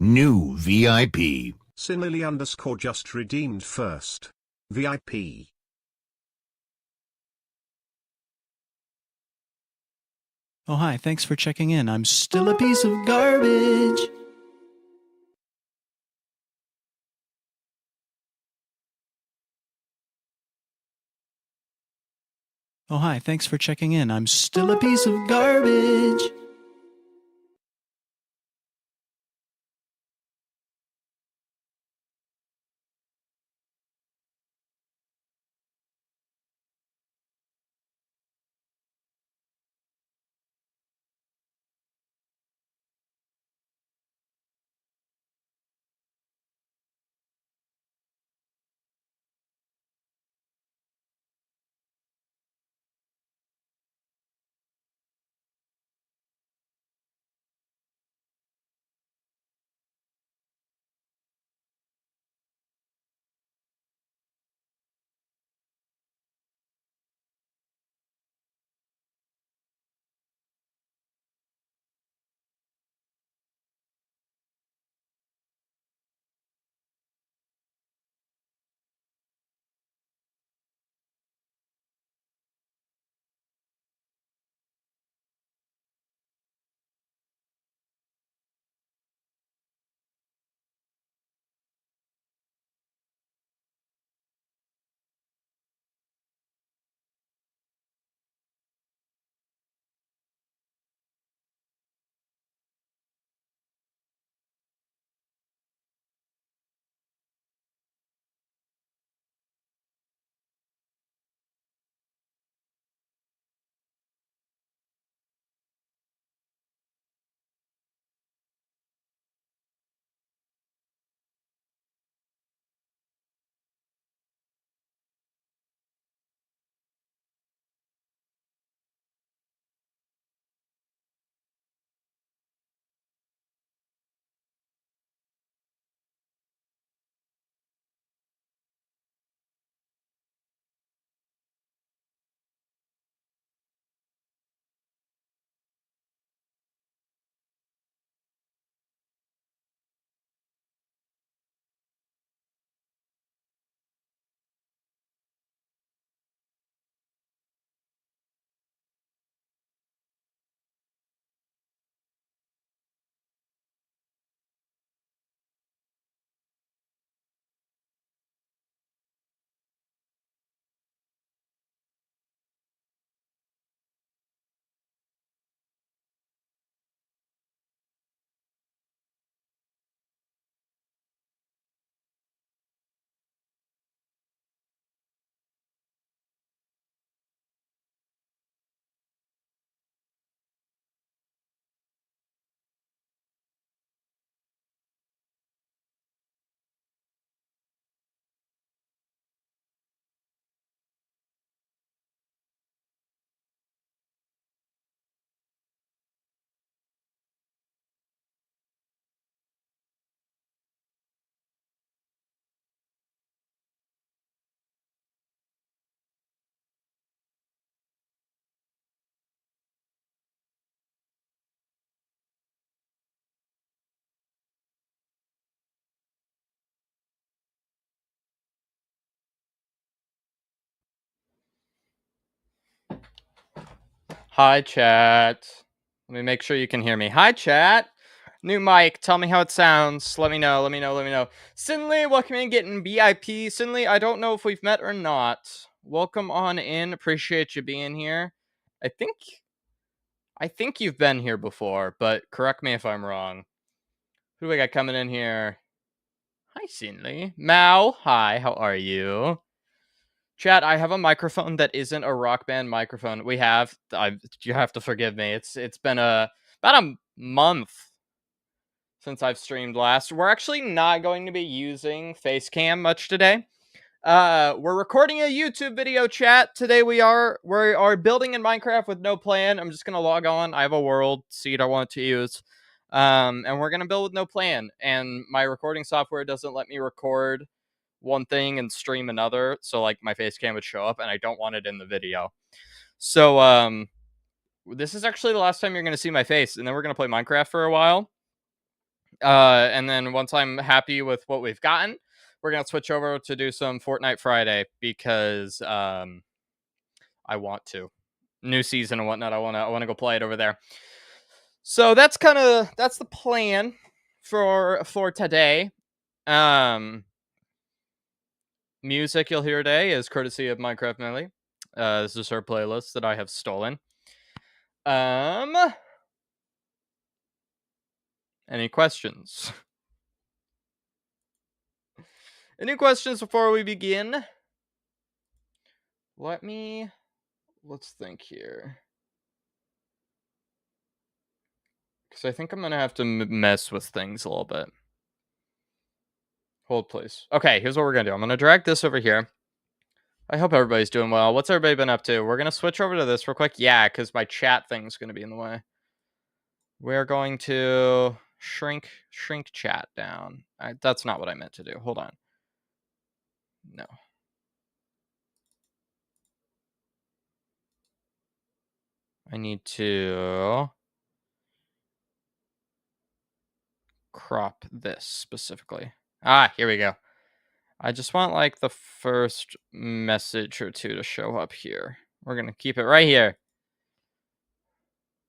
New VIP. Sinlily _ just redeemed first. VIP. Oh, hi, thanks for checking in. I'm still a piece of garbage. Oh, hi, thanks for checking in. I'm still a piece of garbage. Hi, chat. Let me make sure you can hear me. Hi, chat. New mic. Tell me how it sounds. Let me know. Sinley, welcome in, getting VIP. Sinley, I don't know if we've met or not. Welcome on in. Appreciate you being here. I think you've been here before, but correct me if I'm wrong. Who do we got coming in here? Hi, Sinley. Mao, hi. How are you? Chat, I have a microphone that isn't a Rock Band microphone. You have to forgive me. It's been about a month since I've streamed last. We're actually not going to be using Facecam much today. We're recording a YouTube video, chat. Today we are building in Minecraft with no plan. I'm just gonna log on. I have a world seed I want to use. And we're gonna build with no plan. And my recording software doesn't let me record one thing and stream another, so like my face cam would show up, and I don't want it in the video. So this is actually the last time you're gonna see my face, and then we're gonna play Minecraft for a while. And then once I'm happy with what we've gotten, we're gonna switch over to do some Fortnite Friday because I want to. New season and whatnot. I wanna go play it over there. So that's the plan for today. Music you'll hear today is courtesy of Minecraft Melly. This is her playlist that I have stolen. Any questions? Any questions before we begin? Let's think here. Because I think I'm going to have to mess with things a little bit. Hold, please. Okay, here's what we're going to do. I'm going to drag this over here. I hope everybody's doing well. What's everybody been up to? We're going to switch over to this real quick. Yeah, because my chat thing's going to be in the way. We're going to shrink chat down. That's not what I meant to do. Hold on. No. I need to crop this specifically. Here we go. I just want like the first message or two to show up here. We're going to keep it right here.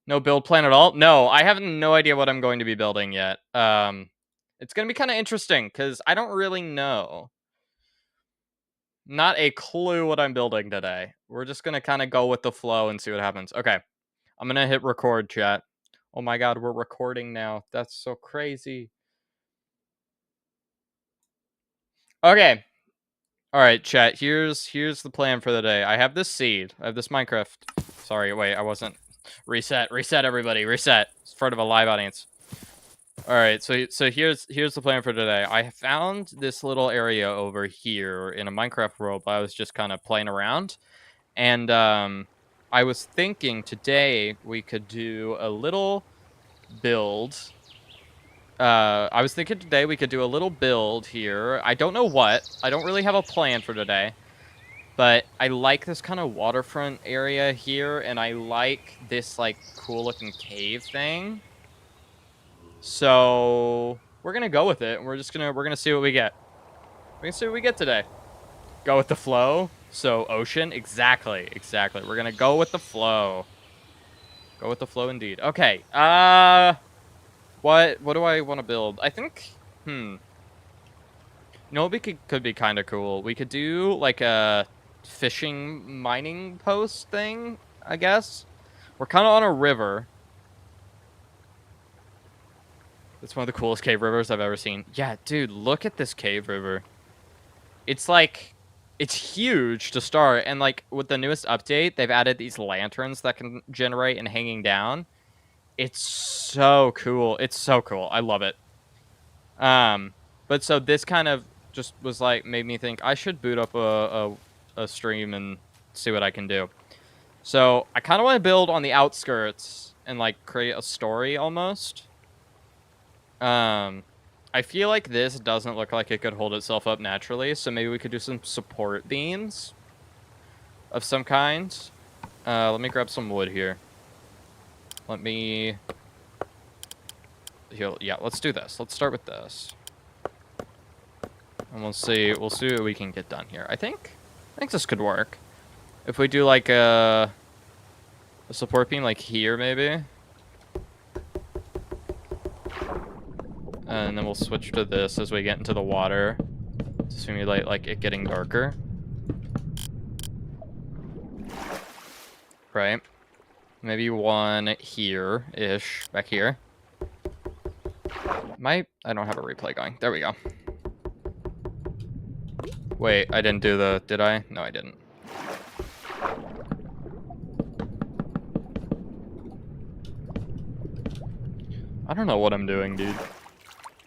No build plan at all? No, I have no idea what I'm going to be building yet. It's going to be kind of interesting because I don't really know. Not a clue what I'm building today. We're just going to kind of go with the flow and see what happens. Okay. I'm going to hit record, chat. Oh my god, we're recording now. That's so crazy. Okay. All right, chat. Here's the plan for the day. I have this seed. I have this Minecraft. Sorry, wait, I wasn't. Reset, everybody. Reset. It's in front of a live audience. All right, so here's the plan for today. I found this little area over here in a Minecraft world. I was just kind of playing around, and I was thinking today we could do a little build. I was thinking today we could do a little build here. I don't know what. I don't really have a plan for today. But I like this kind of waterfront area here, and I like this, like, cool-looking cave thing. So we're gonna go with it. We're gonna see what we get. We're gonna see what we get today. Go with the flow. So ocean, exactly. We're gonna go with the flow. Go with the flow, indeed. Okay. What do I want to build? I think. You know what could be kind of cool? We could do like a fishing mining post thing, I guess. We're kind of on a river. It's one of the coolest cave rivers I've ever seen. Yeah, dude, look at this cave river. It's like, it's huge to start, and like with the newest update, they've added these lanterns that can generate and hanging down. It's so cool. It's so cool. I love it. But so this kind of just was like, made me think I should boot up a stream and see what I can do. So I kind of want to build on the outskirts and like create a story almost. I feel like this doesn't look like it could hold itself up naturally, so maybe we could do some support beams of some kind. Let me grab some wood here. Yeah, let's do this. Let's start with this. And we'll see what we can get done here. I think this could work. If we do like a support beam like here maybe. And then we'll switch to this as we get into the water to simulate like it getting darker. Right. Maybe one here-ish, back here. I don't have a replay going. There we go. Wait, I didn't do did I? No, I didn't. I don't know what I'm doing, dude.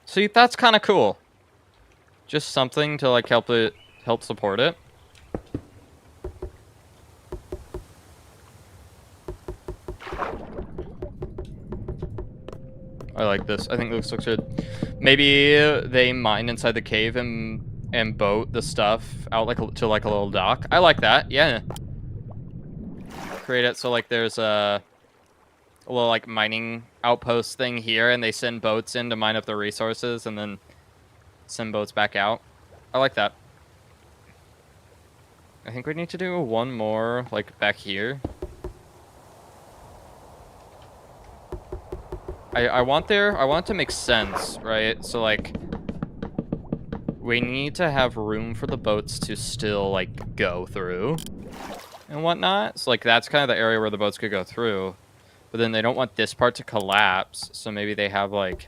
See, that's kind of cool. Just something to like help support it. I like this. I think this looks good. Maybe they mine inside the cave and boat the stuff out to like a little dock. I like that. Yeah. Create it so like there's a a little like mining outpost thing here, and they send boats in to mine up the resources, and then send boats back out. I like that. I think we need to do one more like back here. I want it to make sense, right? So like we need to have room for the boats to still like go through and whatnot. So like that's kind of the area where the boats could go through. But then they don't want this part to collapse, so maybe they have like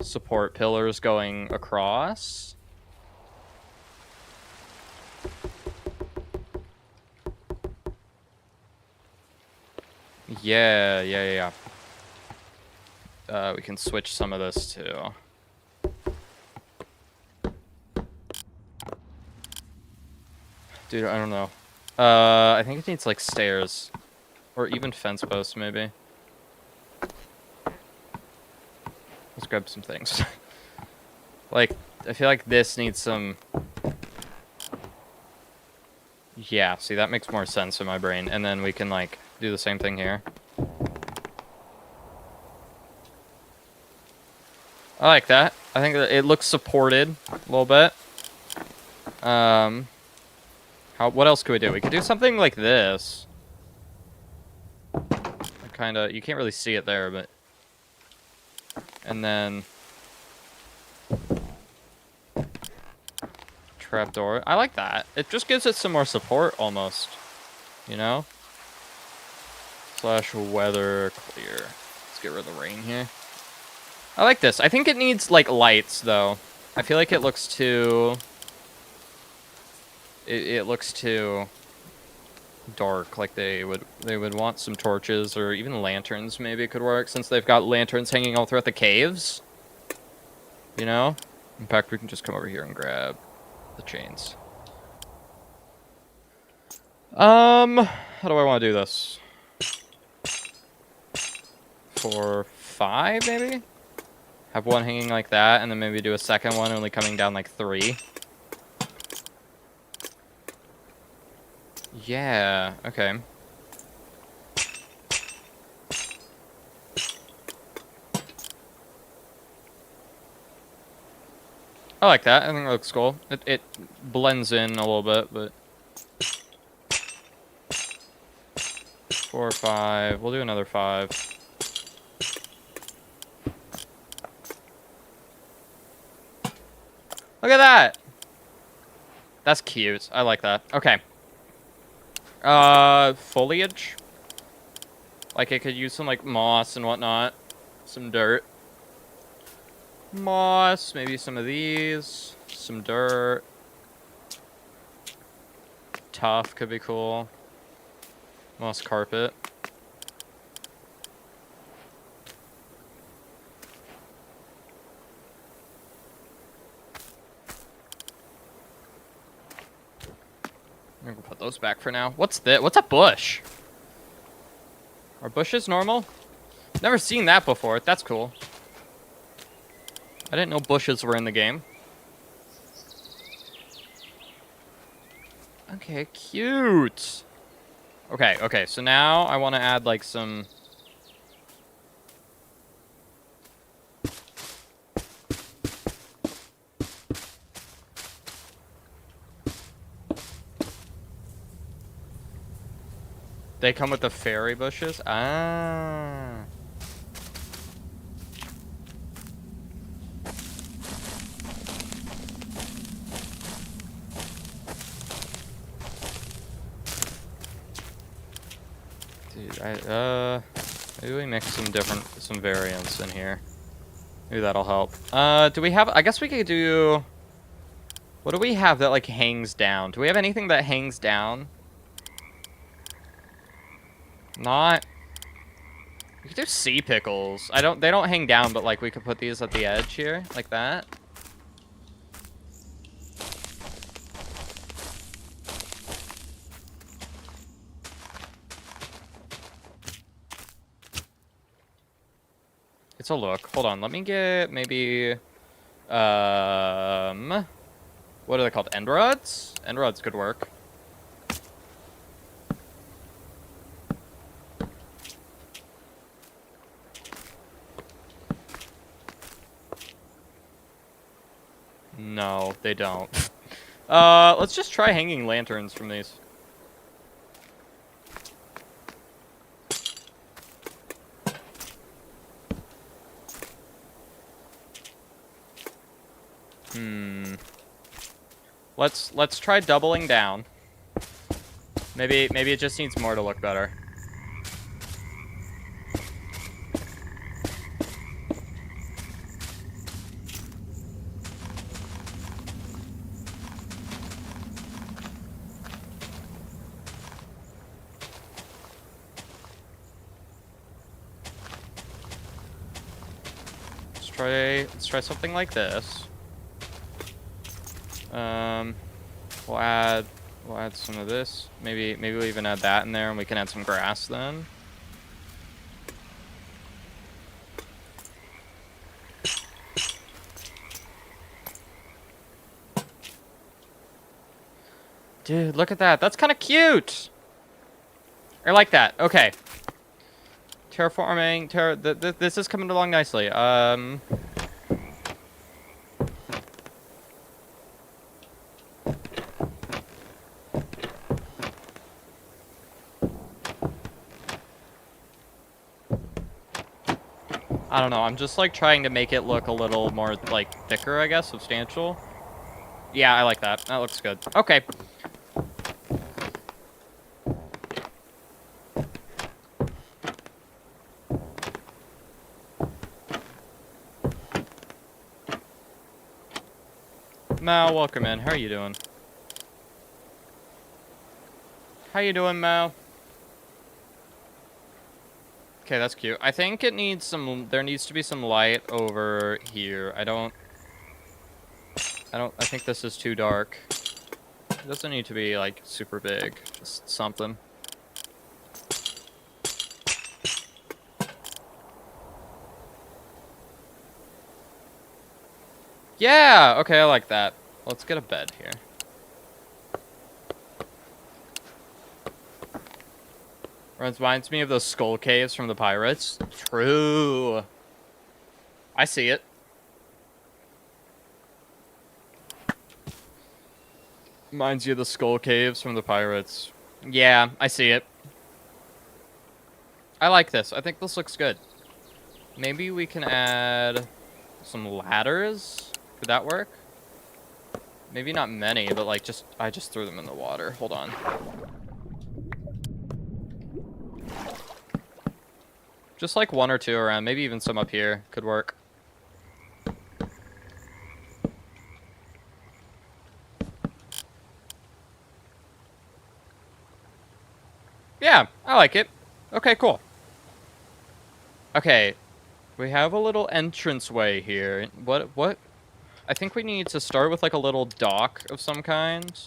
support pillars going across. Yeah. We can switch some of this too. Dude, I don't know. I think it needs like stairs. Or even fence posts, maybe. Let's grab some things. Like, I feel like this needs some... Yeah, see, that makes more sense in my brain. And then we can, like, do the same thing here. I like that. I think that it looks supported a little bit. What else could we do? We could do something like this. Kinda, you can't really see it there, but... And then... Trapdoor. I like that. It just gives it some more support, almost. You know? Slash weather clear. Let's get rid of the rain here. I like this. I think it needs, like, lights, though. I feel like it looks too... It looks too... dark. Like they would want some torches or even lanterns maybe could work, since they've got lanterns hanging all throughout the caves, you know. In fact, we can just come over here and grab the chains. How do I want to do this? 4, 5 maybe, have one hanging like that, and then maybe do a second one only coming down like 3. Yeah, okay. I like that. I think it looks cool. It blends in a little bit, but... 4 or 5. We'll do another 5. Look at that! That's cute. I like that. Okay. Foliage. Like, it could use some, like, moss and whatnot. Some dirt. Moss, maybe some of these. Some dirt. Tuff could be cool. Moss carpet. I'm gonna put those back for now. What's this? What's a bush? Are bushes normal? Never seen that before. That's cool. I didn't know bushes were in the game. Okay, cute. Okay, so now I want to add like some... They come with the fairy bushes? Ah. Dude, maybe we mix some variants in here. Maybe that'll help. Do we have, I guess we could do, what do we have that like hangs down? Do we have anything that hangs down? Not. We could do sea pickles. They don't hang down, but like we could put these at the edge here, like that. It's a look. Hold on, let me get maybe what are they called? End rods? End rods could work. No, they don't. Let's just try hanging lanterns from these. Let's try doubling down. Maybe it just needs more to look better. Let's try something like this. We'll add some of this. Maybe we'll even add that in there, and we can add some grass then. Dude, look at that. That's kind of cute. I like that. Okay. Terraforming. This is coming along nicely. I don't know. I'm just like trying to make it look a little more like thicker, I guess, substantial. Yeah, I like that. That looks good. Okay. Mal, welcome in. How are you doing? How you doing, Mal? Okay, that's cute. I think it needs some, there needs to be some light over here. I think this is too dark. It doesn't need to be, like, super big. Just something. Yeah! Okay, I like that. Let's get a bed here. Reminds me of those skull caves from the pirates. True. I see it. Reminds you of the skull caves from the pirates. Yeah, I see it. I like this. I think this looks good. Maybe we can add some ladders. Could that work? Maybe not many, but like I just threw them in the water. Hold on. Just like one or two around, maybe even some up here could work. Yeah, I like it. Okay, cool. Okay, we have a little entranceway here. What? I think we need to start with like a little dock of some kind.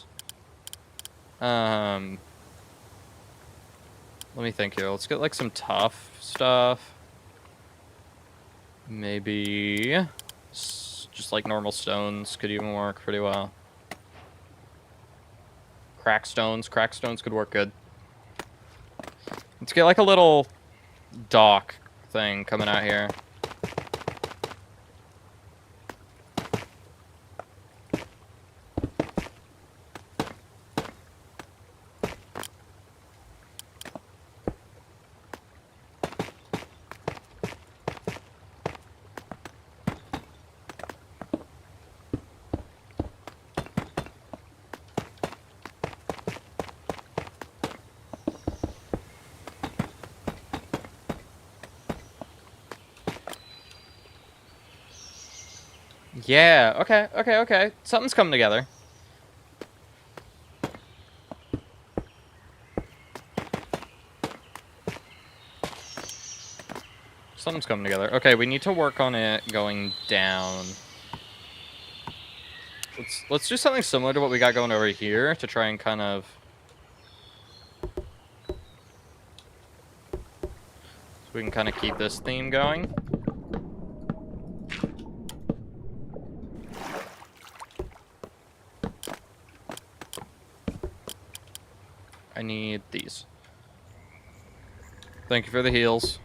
Let me think here. Let's get like some tough stuff. Maybe just like normal stones could even work pretty well. Crack stones could work good. Let's get like a little dock thing coming out here. Yeah, okay. Something's coming together. Something's coming together. Okay, we need to work on it going down. Let's do something similar to what we got going over here to try and kind of... So we can kind of keep this theme going. I need these. Thank you for the heals.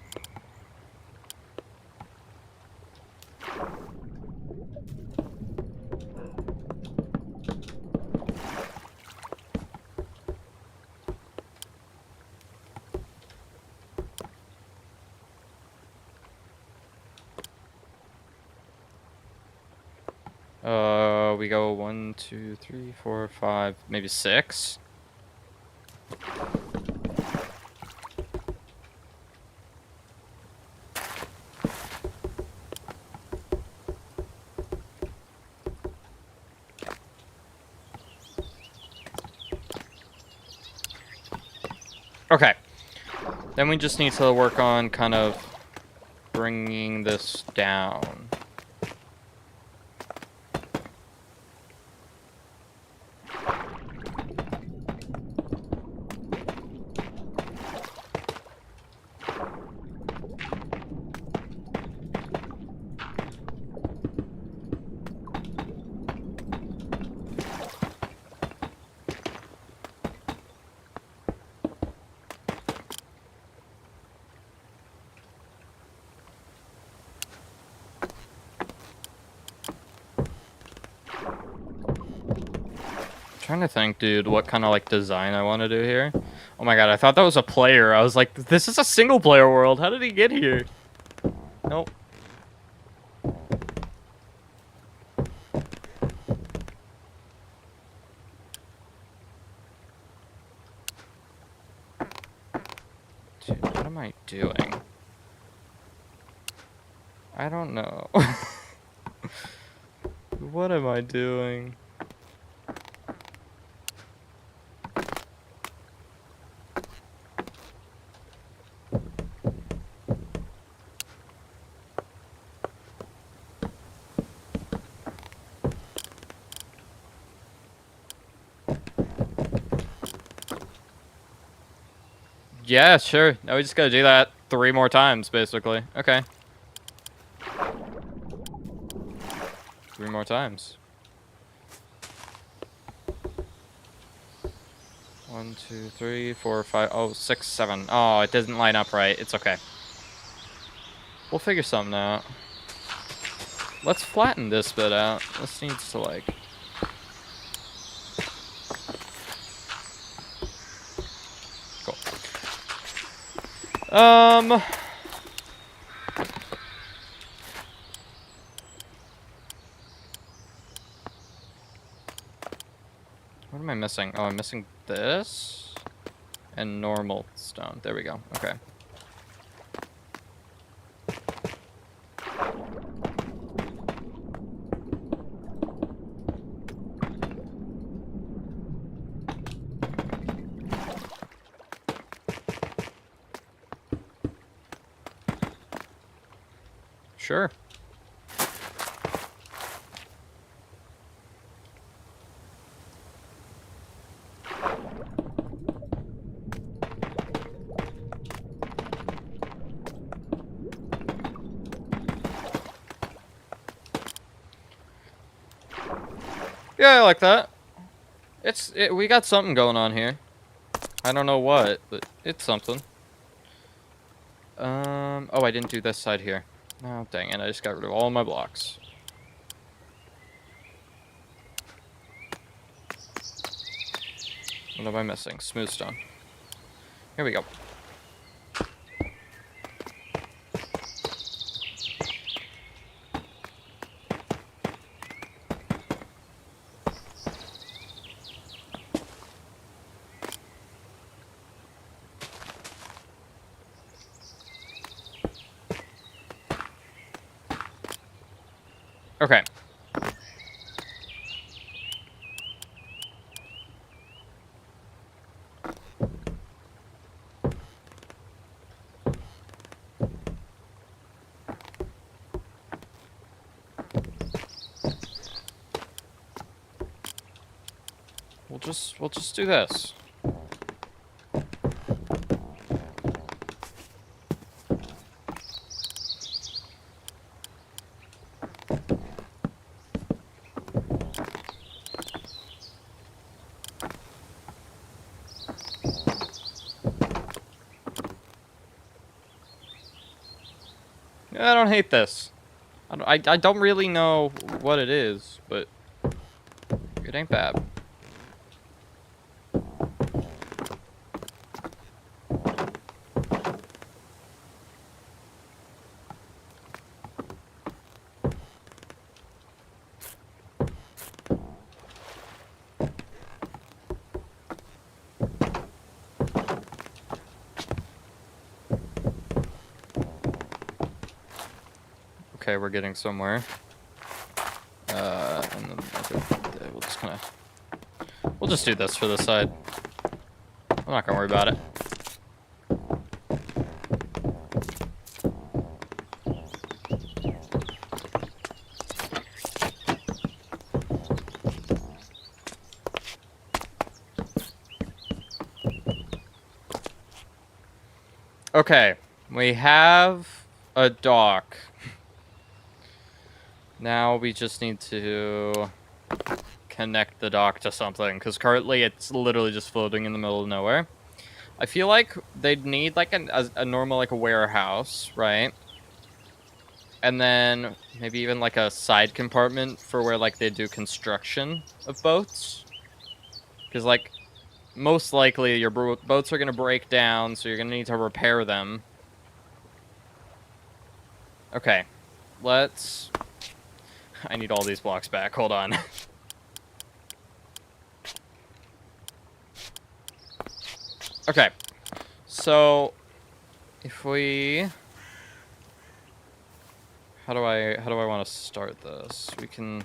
We go 1, 2, 3, 4, 5, maybe 6. Okay. Then we just need to work on kind of bringing this down. Trying to think, dude, what kind of like design I want to do here. Oh my god, I thought that was a player. I was like, this is a single player world. How did he get here? Nope. Dude, what am I doing? I don't know. What am I doing? Yeah, sure. Now we just gotta do that 3 more times, basically. Okay. 3 more times. 1, 2, 3, 4, 5. Oh, 6, 7. Oh, it doesn't line up right. It's okay. We'll figure something out. Let's flatten this bit out. This needs to like... Cool. What am I missing? Oh, I'm missing this and normal stone. There we go. Okay. Sure. Yeah, I like that. We got something going on here. I don't know what, but it's something. Oh, I didn't do this side here. Oh, dang it, I just got rid of all my blocks. What am I missing? Smooth stone. Here we go. Okay. We'll just do this. I don't hate this. I don't really know what it is, but it ain't bad. Okay, we're getting somewhere. And then we'll just kind of... We'll just do this for this side. I'm not gonna worry about it. Okay, we have a dock. Now we just need to connect the dock to something, because currently it's literally just floating in the middle of nowhere. I feel like they'd need like a normal like a warehouse, right? And then maybe even like a side compartment for where like they do construction of boats. Because like most likely your boats are going to break down, so you're going to need to repair them. Okay, let's... I need all these blocks back. Hold on. Okay, so if we... How do I want to start this? We can...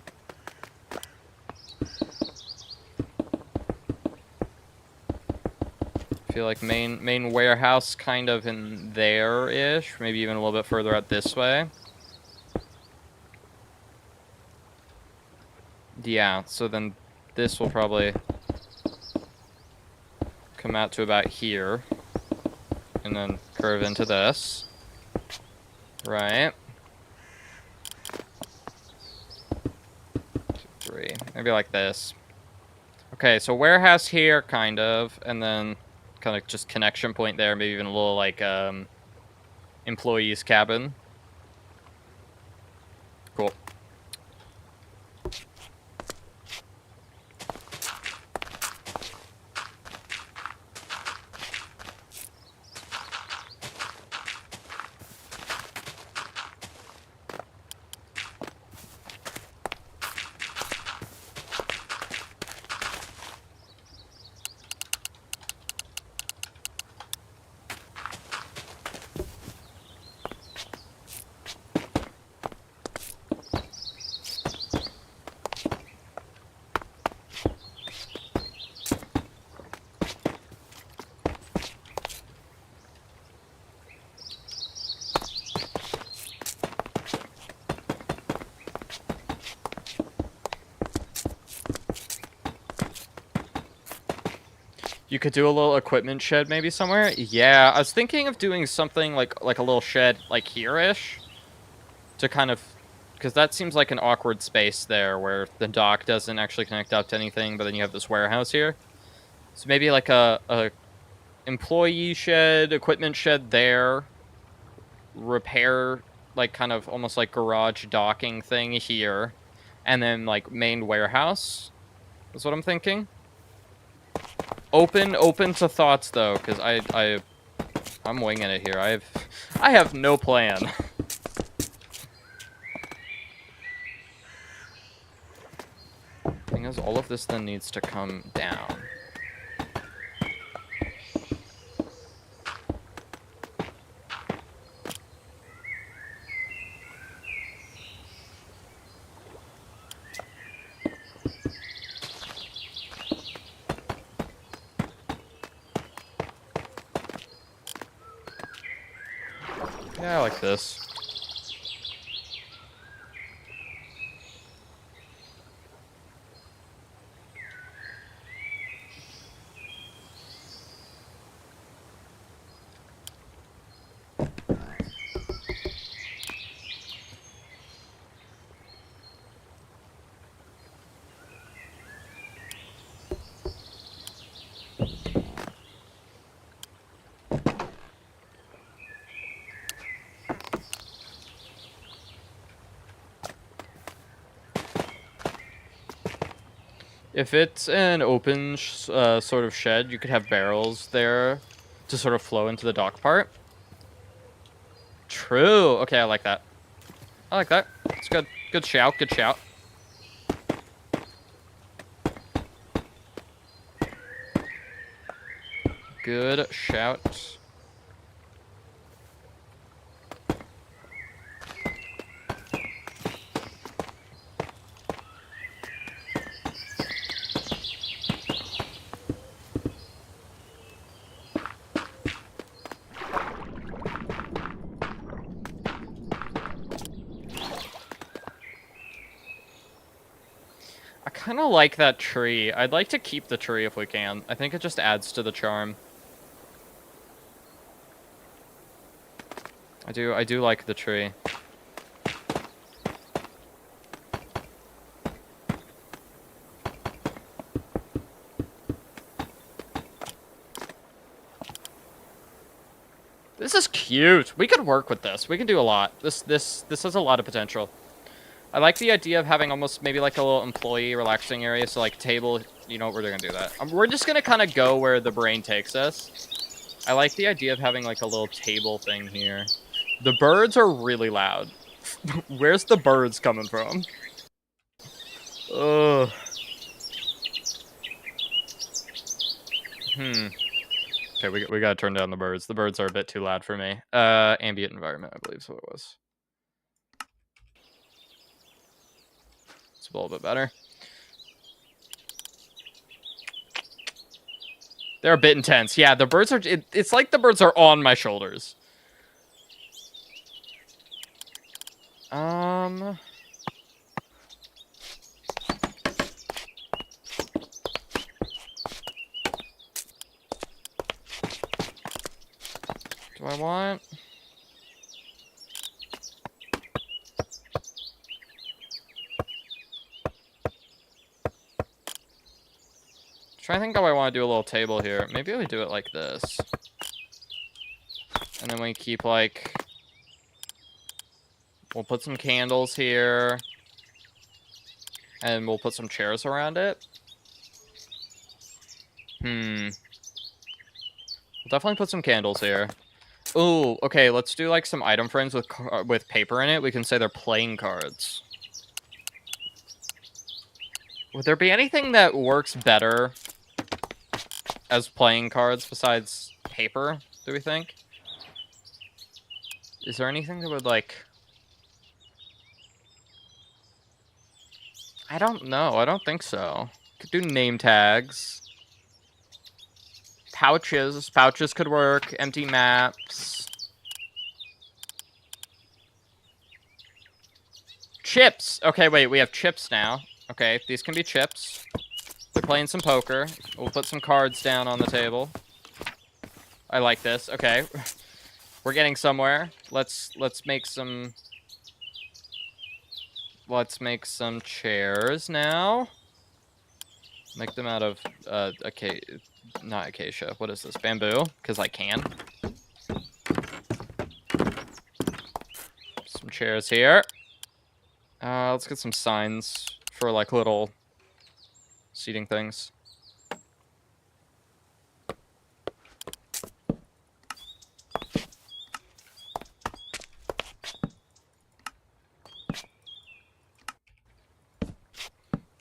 I feel like main warehouse kind of in there-ish, maybe even a little bit further out this way. Yeah, so then this will probably come out to about here, and then curve into this. Right. 2, 3, maybe like this. Okay, so warehouse here, kind of, and then kind of just connection point there, maybe even a little like employees cabin. Cool. You could do a little equipment shed maybe somewhere. Yeah, I was thinking of doing something like a little shed like here-ish to kind of, because that seems like an awkward space there where the dock doesn't actually connect up to anything, but then you have this warehouse here. So maybe like a employee shed, equipment shed there, repair like kind of almost like garage docking thing here, and then like main warehouse is what I'm thinking. Open to thoughts though, because I'm winging it here. I have no plan. Thing is, all of this then needs to come down. Yeah, I like this. If it's an open sort of shed, you could have barrels there to sort of flow into the dock part. True. Okay, I like that. I like that. It's good. Good shout. Good shout. Good shout. kind of like that tree. I'd like to keep the tree if we can. I think it just adds to the charm. I do like the tree. This is cute. We could work with this. We can do a lot. This has a lot of potential. I like the idea of having almost maybe like a little employee relaxing area. So like table, you know what, we're gonna do that. We're just gonna kind of go where the brain takes us. I like the idea of having like a little table thing here. The birds are really loud. Where's the birds coming from? Ugh. Okay, we gotta turn down the birds. The birds are a bit too loud for me. Ambient environment, I believe is what it was. It's a little bit better. They're a bit intense. Yeah, the birds are... It's like the birds are on my shoulders. Do I want... I think I want to do a little table here. Maybe we do it like this. And then we keep like... We'll put some candles here. And we'll put some chairs around it. We'll definitely put some candles here. Ooh, okay, let's do like some item frames with paper in it. We can say they're playing cards. Would there be anything that works better as playing cards besides paper, do we think? Is there anything that would like... I don't know. I don't think so. Could do name tags. Pouches. Pouches could work. Empty maps. Chips. Okay, wait. We have chips now. Okay, these can be chips. They're playing some poker. We'll put some cards down on the table. I like this. Okay. We're getting somewhere. Let's make some... Let's make some chairs now. Make them out of, not acacia. What is this? Bamboo? Because I can. Some chairs here. Let's get some signs for, like, little seating things.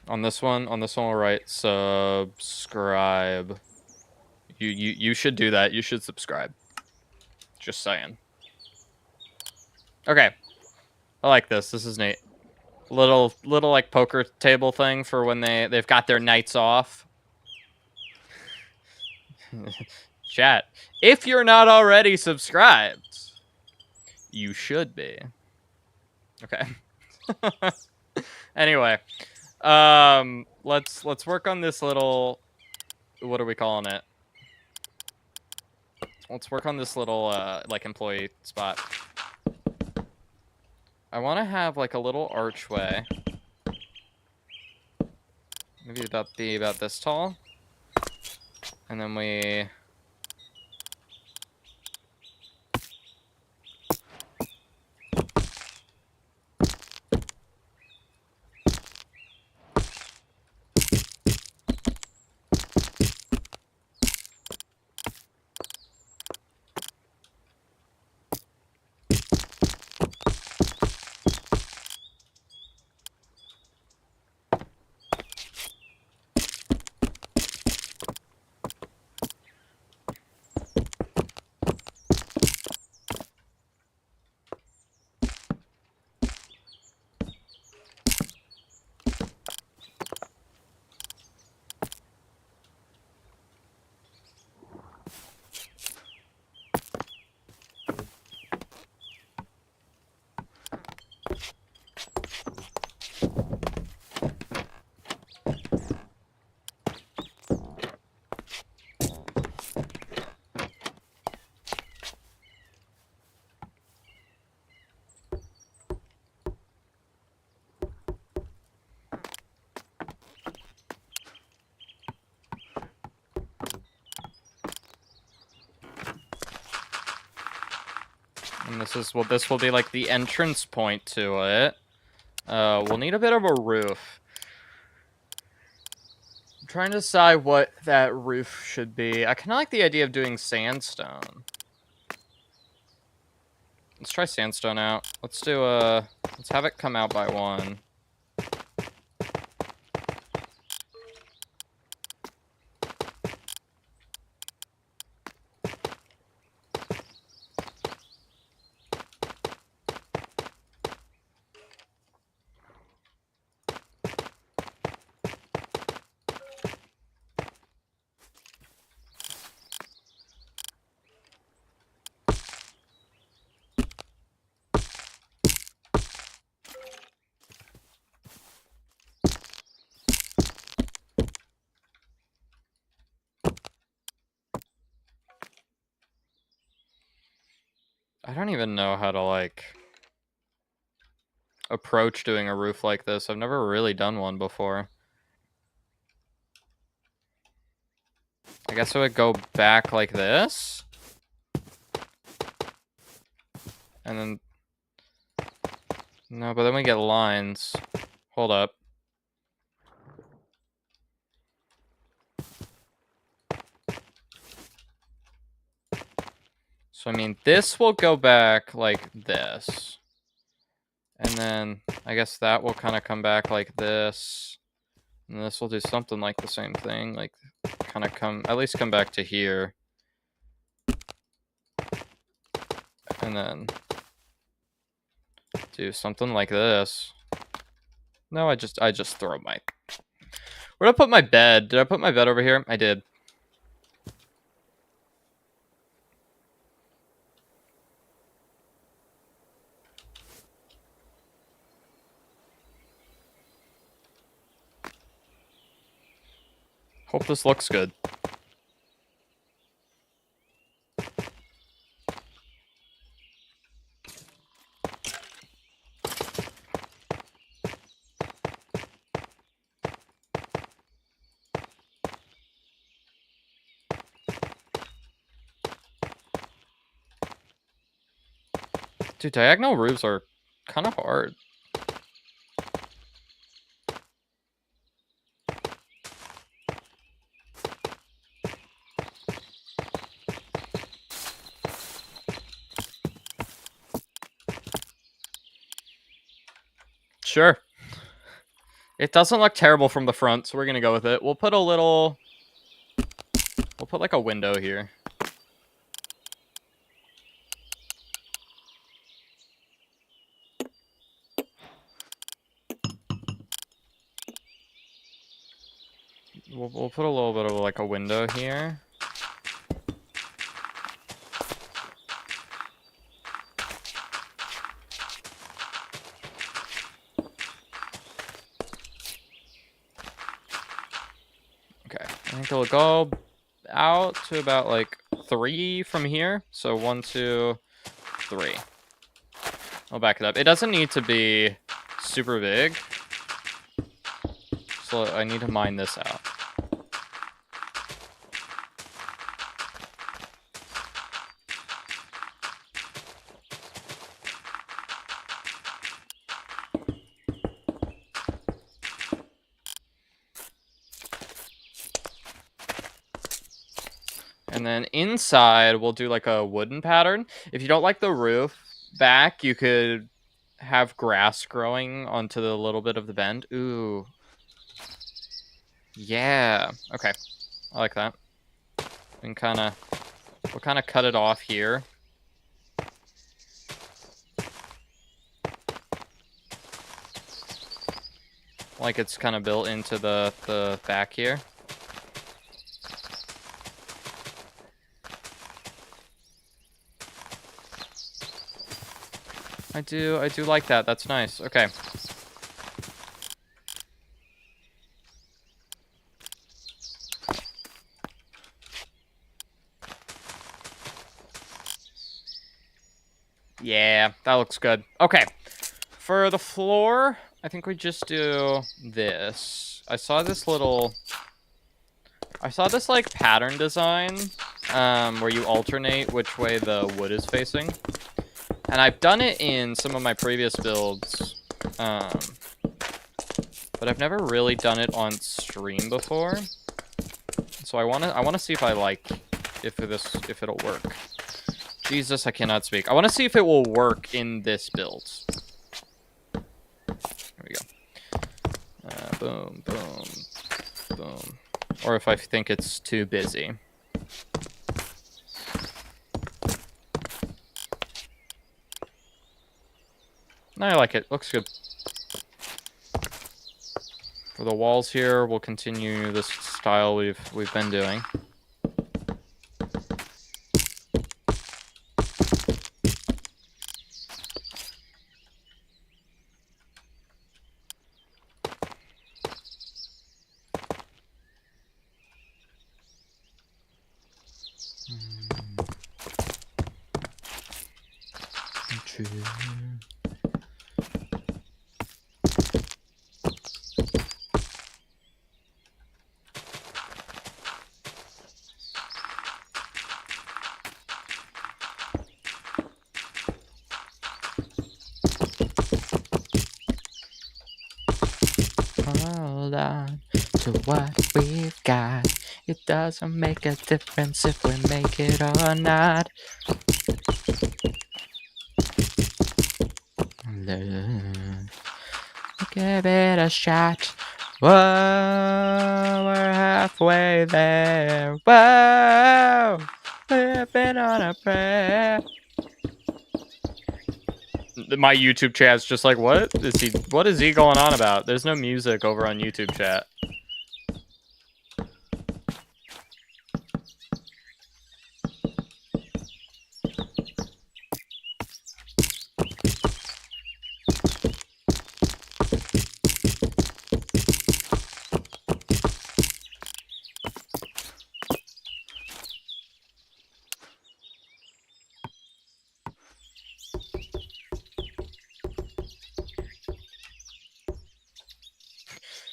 On this one we'll write subscribe. You should do that. You should subscribe. Just saying. Okay. I like this. This is neat. Little like poker table thing for when they've got their nights off. Chat. If you're not already subscribed, you should be. Okay. Anyway. Let's work on this little, what are we calling it? Let's work on this little, like, employee spot. I want to have, like, a little archway. Maybe about this tall. And then we... This will be like the entrance point to it. We'll need a bit of a roof. I'm trying to decide what that roof should be. I kind of like the idea of doing sandstone. Let's try sandstone out. Let's have it come out by one. I don't even know how to, like, approach doing a roof like this. I've never really done one before. I guess it would go back like this. And then... No, but then we get lines. Hold up. So, I mean, this will go back like this. And then, I guess that will kind of come back like this. And this will do something like the same thing. Like, kind of at least come back to here. And then do something like this. No, I just throw my... Where'd I put my bed? Did I put my bed over here? I did. Hope this looks good. Dude, diagonal roofs are kind of hard. Sure. It doesn't look terrible from the front, so we're gonna go with it. We'll put like a window here. We'll put a little bit of like a window here. Okay, I think it'll go out to about like 3 from here. So 1, 2, 3. I'll back it up. It doesn't need to be super big. So I need to mine this out. And then inside, we'll do like a wooden pattern. If you don't like the roof back, you could have grass growing onto the little bit of the bend. Ooh. Yeah. Okay. I like that. And we'll kind of cut it off here. Like it's kind of built into the back here. I do like that. That's nice. Okay. Yeah, that looks good. Okay. For the floor, I think we just do this. I saw this like pattern design where you alternate which way the wood is facing. And I've done it in some of my previous builds, but I've never really done it on stream before. So I wanna see if if it'll work. Jesus, I cannot speak. I want to see if it will work in this build. There we go. Boom, boom, boom. Or if I think it's too busy. No, I like it. Looks good. For the walls here, we'll continue this style we've been doing. Hold on to what we've got. It doesn't make a difference if we make it or not. Give it a shot. Whoa, we're halfway there. Whoa, living on a prayer. My YouTube chat's just like, what is he going on about? There's no music over on YouTube chat.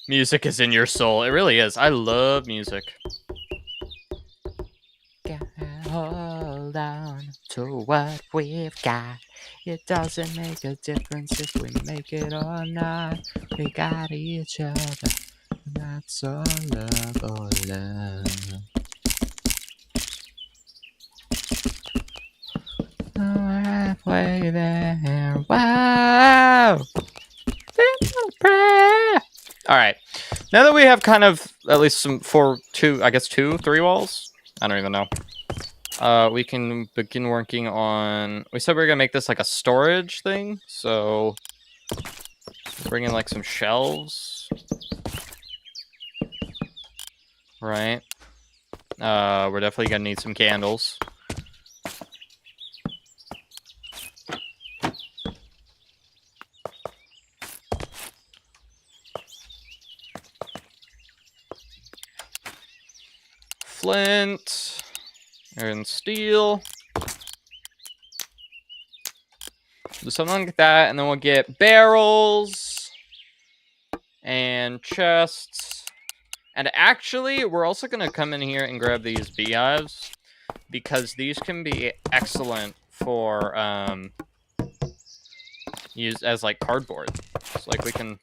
Music is in your soul. It really is. I love music. Hold on to what we've got. It doesn't make a difference if we make it or not. We got each other. That's all love, all love. We're halfway there. Wow! All right. Now that we have kind of at least some three walls. I don't even know. We can begin working on. We said we were gonna make this like a storage thing, so bring in like some shelves, right? We're definitely gonna need some candles. Flint and steel. Do something like that, and then we'll get barrels and chests. And actually, we're also going to come in here and grab these beehives, because these can be excellent for use as like cardboard. So like we can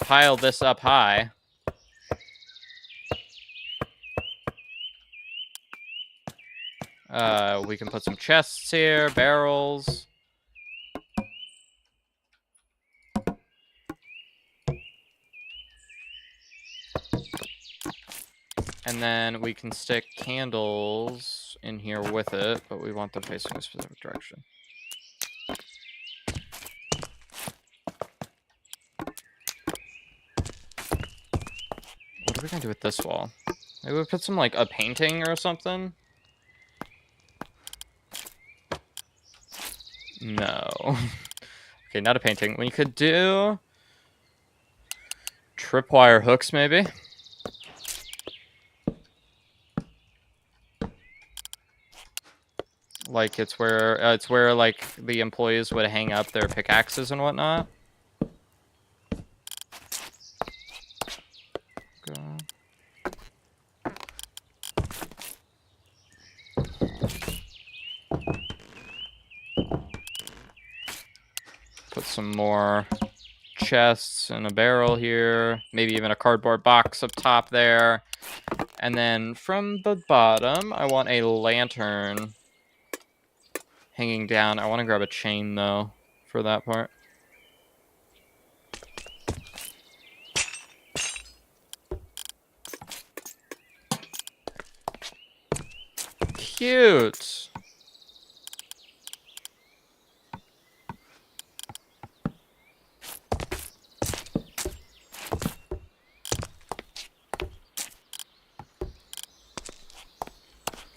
pile this up high. We can put some chests here, barrels. And then we can stick candles in here with it, but we want them facing a specific direction. What are we gonna do with this wall? Maybe we put some, like, a painting or something? No. Okay, not a painting. We could do tripwire hooks, maybe. Like it's where like the employees would hang up their pickaxes and whatnot. Go. some more chests and a barrel here. Maybe even a cardboard box up top there. And then from the bottom, I want a lantern hanging down. I want to grab a chain, though, for that part. Cute.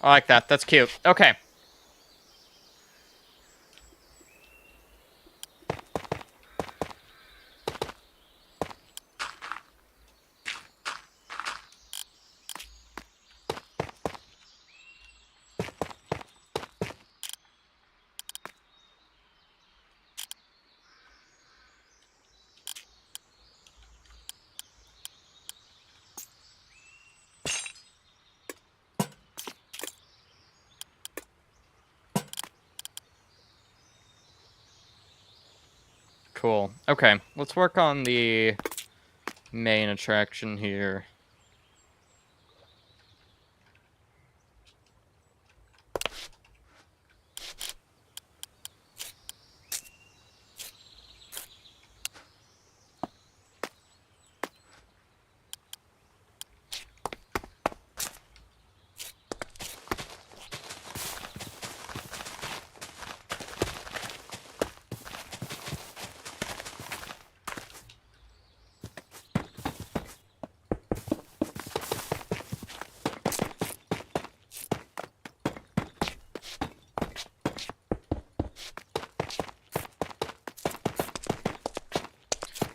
I like that. That's cute. Okay. Cool. Okay, let's work on the main attraction here.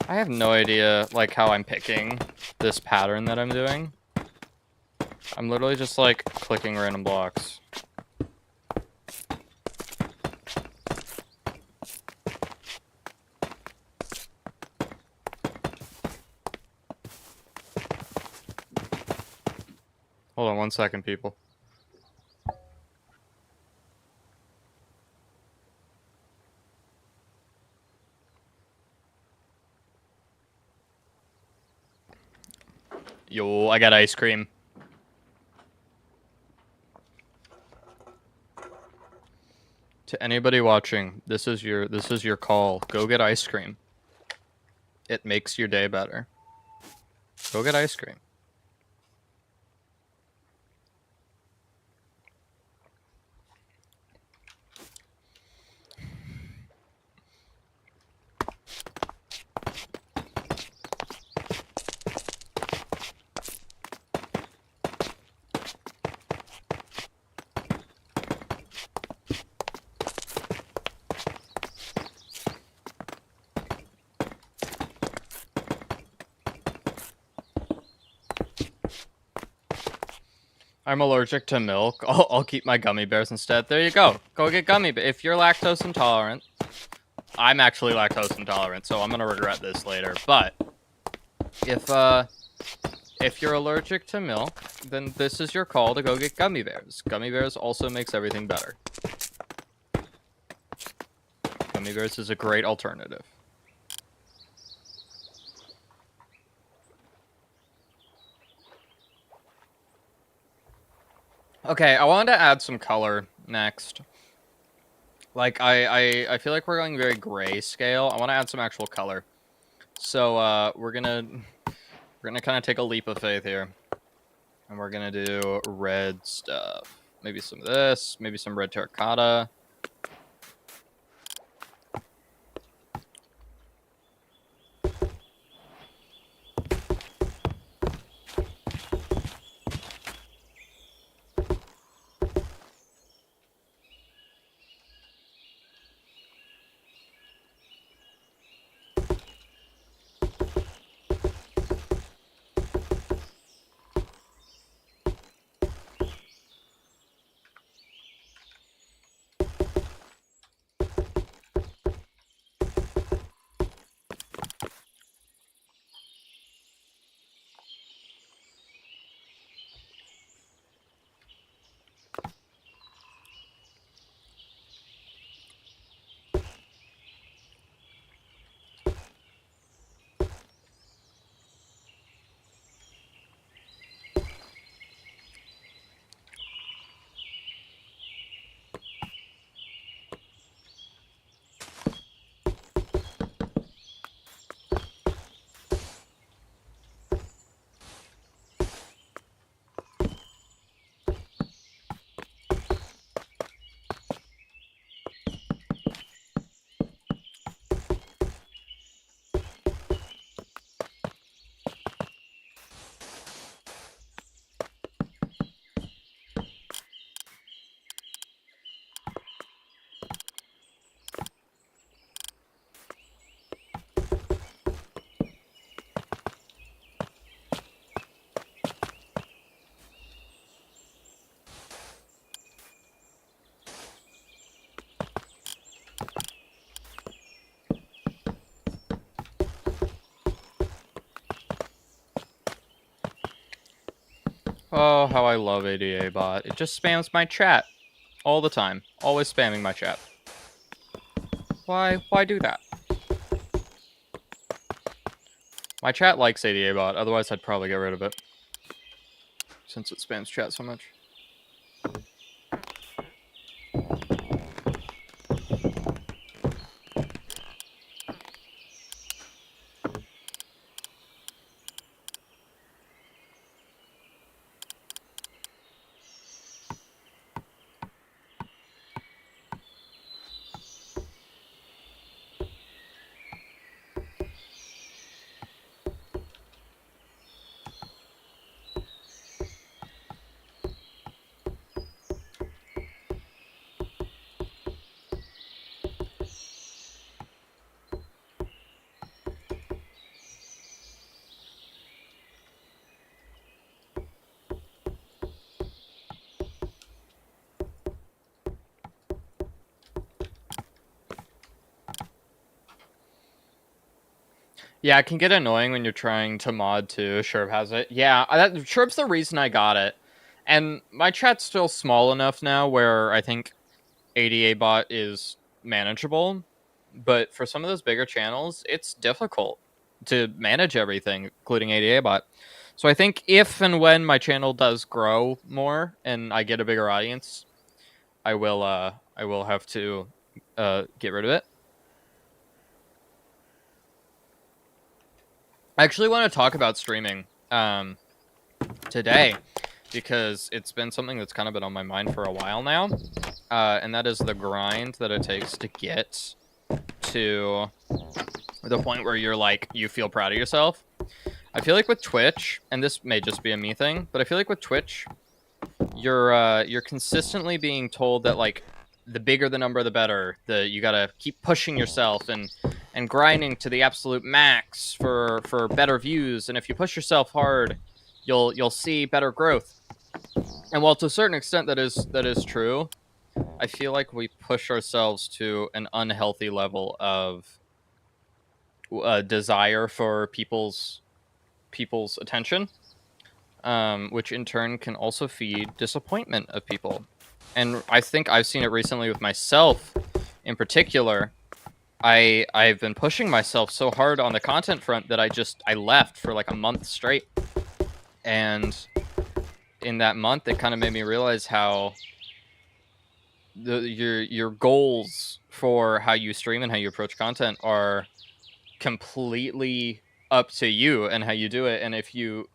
I have no idea, like, how I'm picking this pattern that I'm doing. I'm literally just, like, clicking random blocks. Hold on 1 second, people. Yo, I got ice cream. To anybody watching, this is your call. Go get ice cream. It makes your day better. Go get ice cream. I'm allergic to milk. I'll keep my gummy bears instead. There you go. Go get gummy bears. If you're lactose intolerant, I'm actually lactose intolerant, so I'm gonna regret this later. But if you're allergic to milk, then this is your call to go get gummy bears. Gummy bears also makes everything better. Gummy bears is a great alternative. Okay, I wanted to add some color next. Like, I feel like we're going very grayscale. I want to add some actual color. So, we're gonna kind of take a leap of faith here. And we're gonna do red stuff. Maybe some of this, maybe some red terracotta. Oh, how I love ADA bot. It just spams my chat all the time. Always spamming my chat. Why do that? My chat likes ADA bot, otherwise I'd probably get rid of it. Since it spams chat so much. Yeah, it can get annoying when you're trying to mod too. Sherb has it. Yeah, Sherb's the reason I got it. And my chat's still small enough now where I think ADA bot is manageable. But for some of those bigger channels, it's difficult to manage everything, including ADA bot. So I think if and when my channel does grow more and I get a bigger audience, I will have to get rid of it. I actually want to talk about streaming today because it's been something that's kind of been on my mind for a while now, and that is the grind that it takes to get to the point where you're like, you feel proud of yourself. I feel like with Twitch, and this may just be a me thing, but I feel like with Twitch, you're consistently being told that like the bigger the number, the better. You gotta keep pushing yourself and grinding to the absolute max for better views. And if you push yourself hard, you'll see better growth. And while to a certain extent that is true, I feel like we push ourselves to an unhealthy level of desire for people's attention, which in turn can also feed disappointment of people. And I think I've seen it recently with myself in particular. I've been pushing myself so hard on the content front that I left for like a month straight. And in that month, it kind of made me realize how your goals for how you stream and how you approach content are completely up to you and how you do it. And if you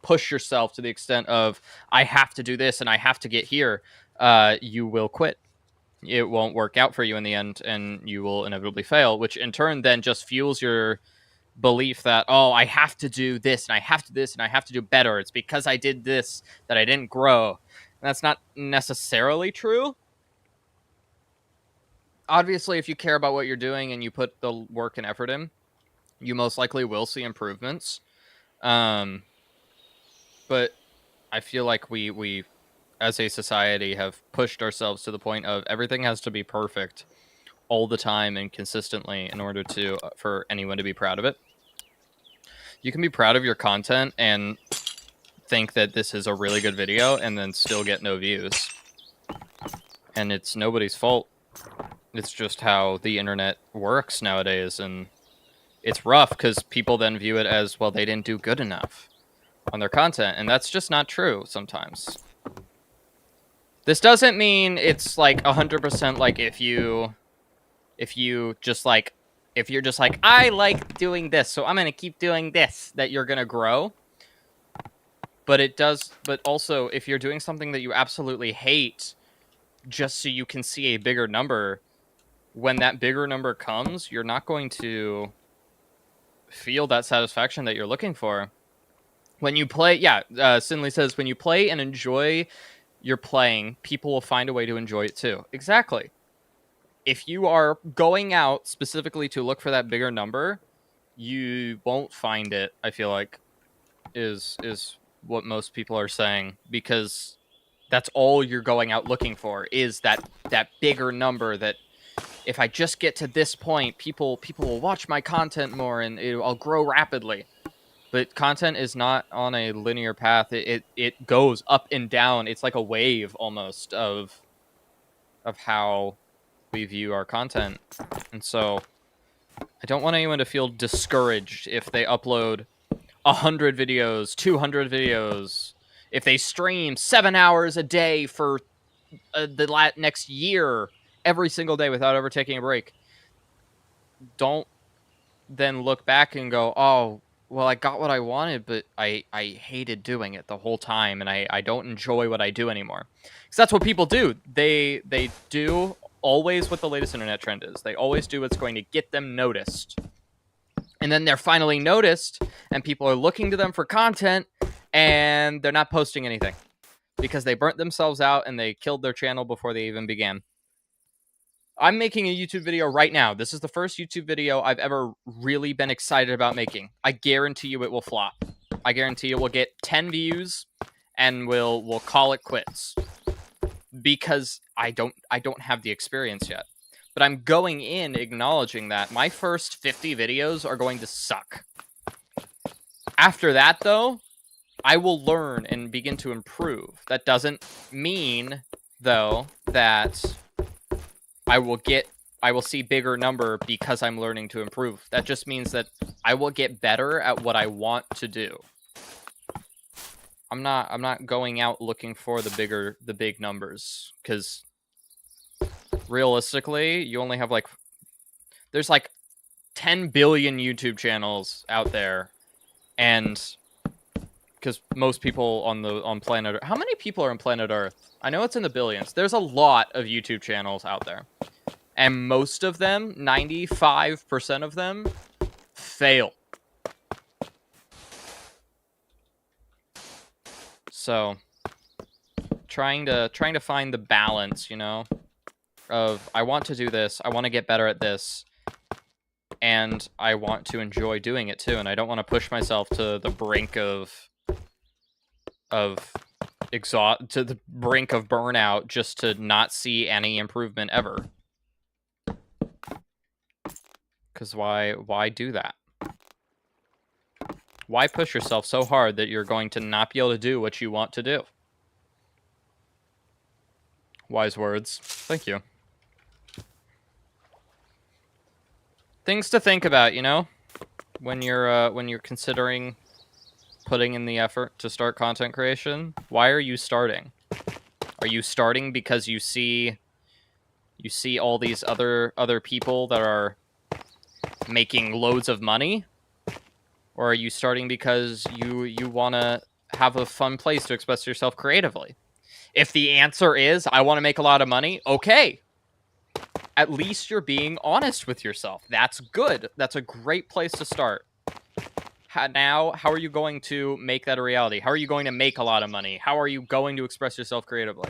push yourself to the extent of, I have to do this and I have to get here, you will quit. It won't work out for you in the end, and you will inevitably fail, which in turn then just fuels your belief that, oh, I have to do this, and I have to do this, and I have to do better. It's because I did this that I didn't grow. And that's not necessarily true. Obviously, if you care about what you're doing and you put the work and effort in, you most likely will see improvements. But I feel like we as a society have pushed ourselves to the point of everything has to be perfect all the time and consistently in order to for anyone to be proud of it. You can be proud of your content and think that this is a really good video and then still get no views. And it's nobody's fault. It's just how the internet works nowadays, and it's rough because people then view it as, well, they didn't do good enough on their content, and that's just not true sometimes. This doesn't mean it's like 100% like if you're just like, I like doing this, so I'm going to keep doing this, that you're going to grow. But also if you're doing something that you absolutely hate just so you can see a bigger number, when that bigger number comes, you're not going to feel that satisfaction that you're looking for. When you play, Sinley says, when you play and enjoy your playing, people will find a way to enjoy it too. Exactly. If you are going out specifically to look for that bigger number, you won't find it, I feel like, is what most people are saying, because that's all you're going out looking for, is that bigger number, that if I just get to this point, people will watch my content more and I'll grow rapidly. But content is not on a linear path. It goes up and down. It's like a wave almost of how we view our content. And so I don't want anyone to feel discouraged if they upload 100 videos, 200 videos, if they stream 7 hours a day for the next year, every single day without ever taking a break. Don't then look back and go, oh, well, I got what I wanted, but I hated doing it the whole time, and I don't enjoy what I do anymore. Because that's what people do. They do always what the latest internet trend is. They always do what's going to get them noticed. And then they're finally noticed, and people are looking to them for content, and they're not posting anything. Because they burnt themselves out, and they killed their channel before they even began. I'm making a YouTube video right now. This is the first YouTube video I've ever really been excited about making. I guarantee you it will flop. I guarantee you we'll get 10 views and we'll call it quits. Because I don't have the experience yet. But I'm going in acknowledging that my first 50 videos are going to suck. After that though, I will learn and begin to improve. That doesn't mean though that I will see bigger number because I'm learning to improve. That just means that I will get better at what I want to do. I'm not going out looking for the big numbers, because realistically, you only have there's 10 billion YouTube channels out there, and because most people on planet Earth, how many people are on planet Earth? I know it's in the billions. There's a lot of YouTube channels out there. And most of them, 95% of them, fail. So, trying to find the balance, of I want to do this, I want to get better at this, and I want to enjoy doing it too, and I don't want to push myself to the brink of burnout just to not see any improvement ever. Because why do that? Why push yourself so hard that you're going to not be able to do what you want to do? Wise words. Thank you. Things to think about, when you're considering putting in the effort to start content creation. Why are you starting? Are you starting because you see all these other people that are making loads of money? Or are you starting because you want to have a fun place to express yourself creatively? If the answer is, I want to make a lot of money, okay. At least you're being honest with yourself. That's good. That's a great place to start. Now, how are you going to make that a reality? How are you going to make a lot of money? How are you going to express yourself creatively?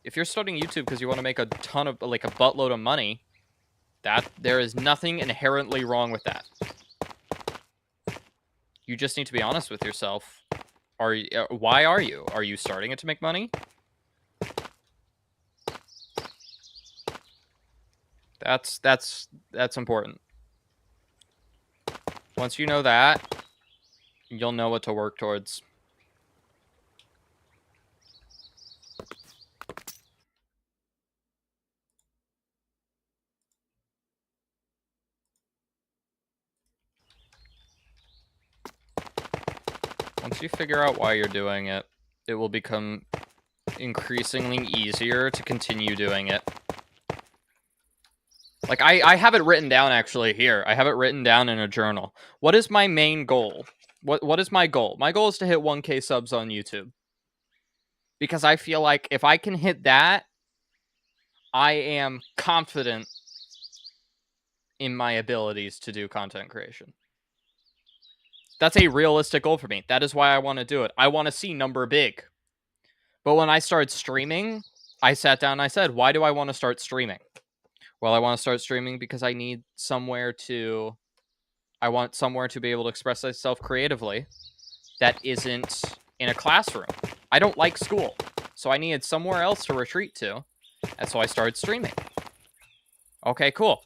If you're starting YouTube because you want to make a ton of, a buttload of money, there is nothing inherently wrong with that. You just need to be honest with yourself. Why are you? Are you starting it to make money? That's important. Once you know that, you'll know what to work towards. Once you figure out why you're doing it, it will become increasingly easier to continue doing it. I have it written down actually here. I have it written down in a journal. What is my main goal? What is my goal? My goal is to hit 1K subs on YouTube. Because I feel like if I can hit that, I am confident in my abilities to do content creation. That's a realistic goal for me. That is why I want to do it. I want to see number big. But when I started streaming, I sat down and I said, why do I want to start streaming? Well, I want to start streaming because I need somewhere to... I want somewhere to be able to express myself creatively that isn't in a classroom. I don't like school, so I needed somewhere else to retreat to, and so I started streaming. Okay, cool.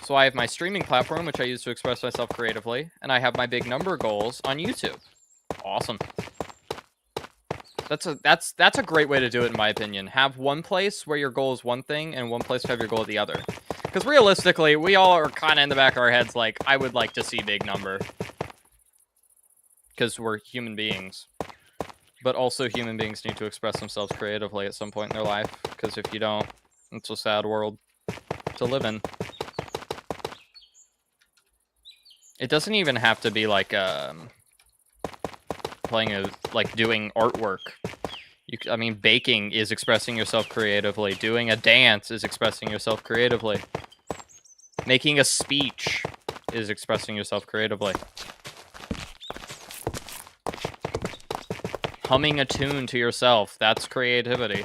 So I have my streaming platform, which I use to express myself creatively, and I have my big number goals on YouTube. Awesome. That's a great way to do it, in my opinion. Have one place where your goal is one thing, and one place to have your goal the other. Because realistically, we all are kind of in the back of our heads like, I would like to see big number. Because we're human beings. But also human beings need to express themselves creatively at some point in their life. Because if you don't, it's a sad world to live in. It doesn't even have to be like doing artwork. I mean, baking is expressing yourself creatively. Doing a dance is expressing yourself creatively. Making a speech is expressing yourself creatively. Humming a tune to yourself, that's creativity.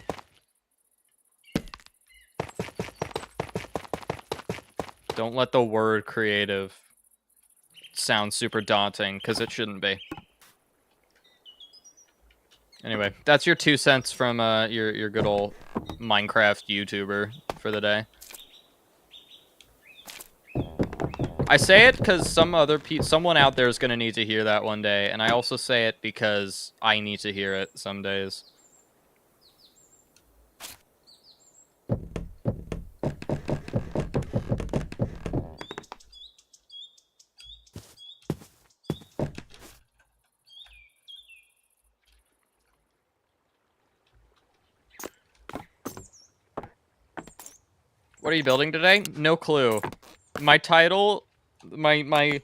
Don't let the word creative sound super daunting, because it shouldn't be. Anyway, that's your 2 cents from your good old Minecraft YouTuber for the day. I say it because someone out there is going to need to hear that one day, and I also say it because I need to hear it some days. What are you building today? No clue. My title, my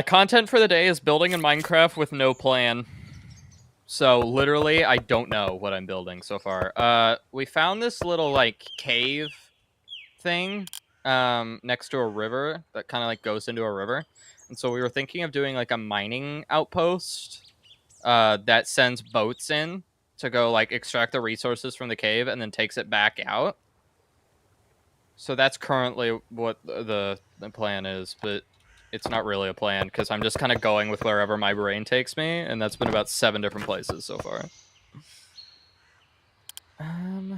content for the day is building in Minecraft with no plan. So literally, I don't know what I'm building so far. We found this little like cave thing next to a river that kind of like goes into a river, and so we were thinking of doing like a mining outpost that sends boats in to go like extract the resources from the cave and then takes it back out. So that's currently what the plan is, but it's not really a plan because I'm just kind of going with wherever my brain takes me, and that's been about 7 different places so far. I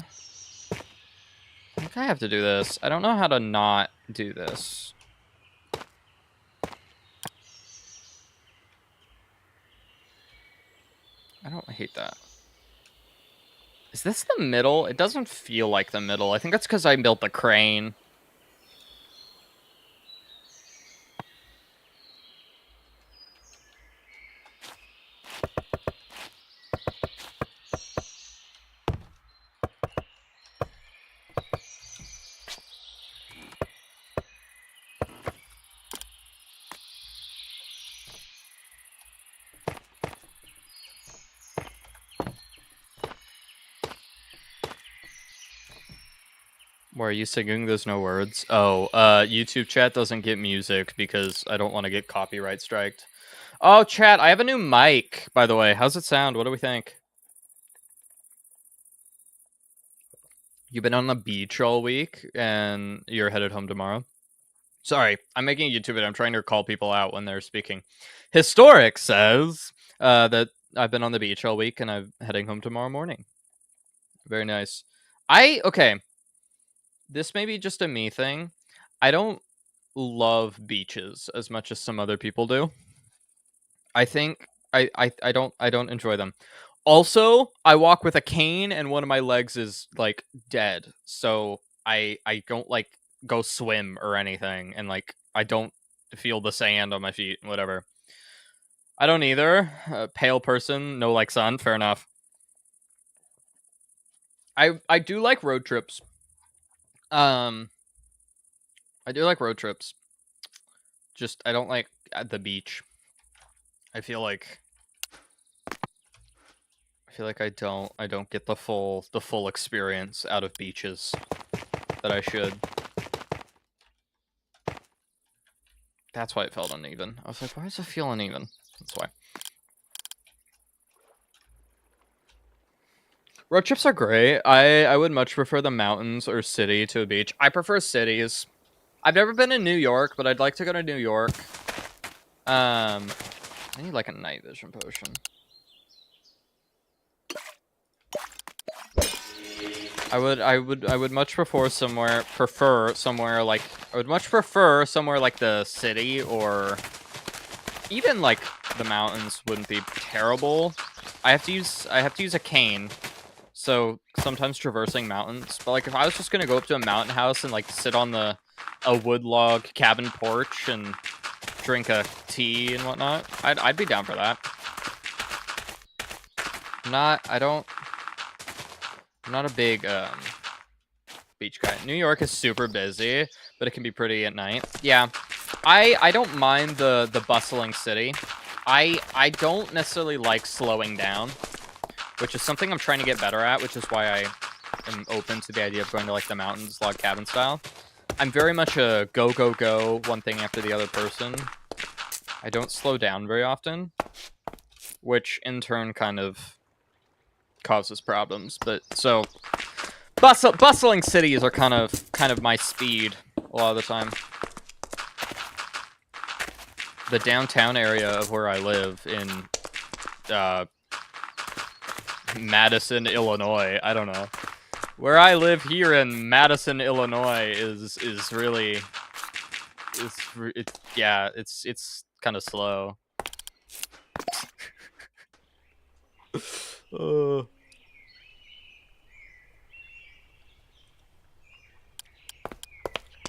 think I have to do this. I don't know how to not do this. I hate that. Is this the middle? It doesn't feel like the middle. I think that's because I built the crane. Why are you singing? There's no words. Oh, YouTube chat doesn't get music because I don't want to get copyright striked. Oh, chat, I have a new mic, by the way. How's it sound? What do we think? You've been on the beach all week, and you're headed home tomorrow? Sorry, I'm making a YouTube video. I'm trying to call people out when they're speaking. Historic says that I've been on the beach all week, and I'm heading home tomorrow morning. Very nice. Okay. This may be just a me thing. I don't love beaches as much as some other people do. I think I don't enjoy them. Also, I walk with a cane and one of my legs is like dead. So I don't like go swim or anything, and like I don't feel the sand on my feet, whatever. I don't either. A pale person, no like sun, fair enough. I do like road trips. I do like road trips. Just I don't like at the beach. I feel like I don't get the full experience out of beaches that I should. That's why it felt uneven. I was like, why does it feel uneven? That's why. Road trips are great. I would much prefer the mountains or city to a beach. I prefer cities. I've never been in New York, but I'd like to go to New York. I need like a night vision potion. I would much prefer somewhere like I would much prefer somewhere like the city, or even like the mountains wouldn't be terrible. I have to use a cane, so sometimes traversing mountains. But like if I was just gonna go up to a mountain house and like sit on a wood log cabin porch and drink a tea and whatnot, I'd be down for that. I'm not a big beach guy. New York is super busy, but it can be pretty at night. Yeah, I don't mind the bustling city. I don't necessarily like slowing down, which is something I'm trying to get better at, which is why I am open to the idea of going to like the mountains log cabin style. I'm very much a go, go, go, one thing after the other person. I don't slow down very often, which in turn kind of causes problems. But so bustling cities are kind of my speed a lot of the time. The downtown area of where I live in Madison, Illinois. I don't know. Where I live here in Madison, Illinois is really it's kind of slow. I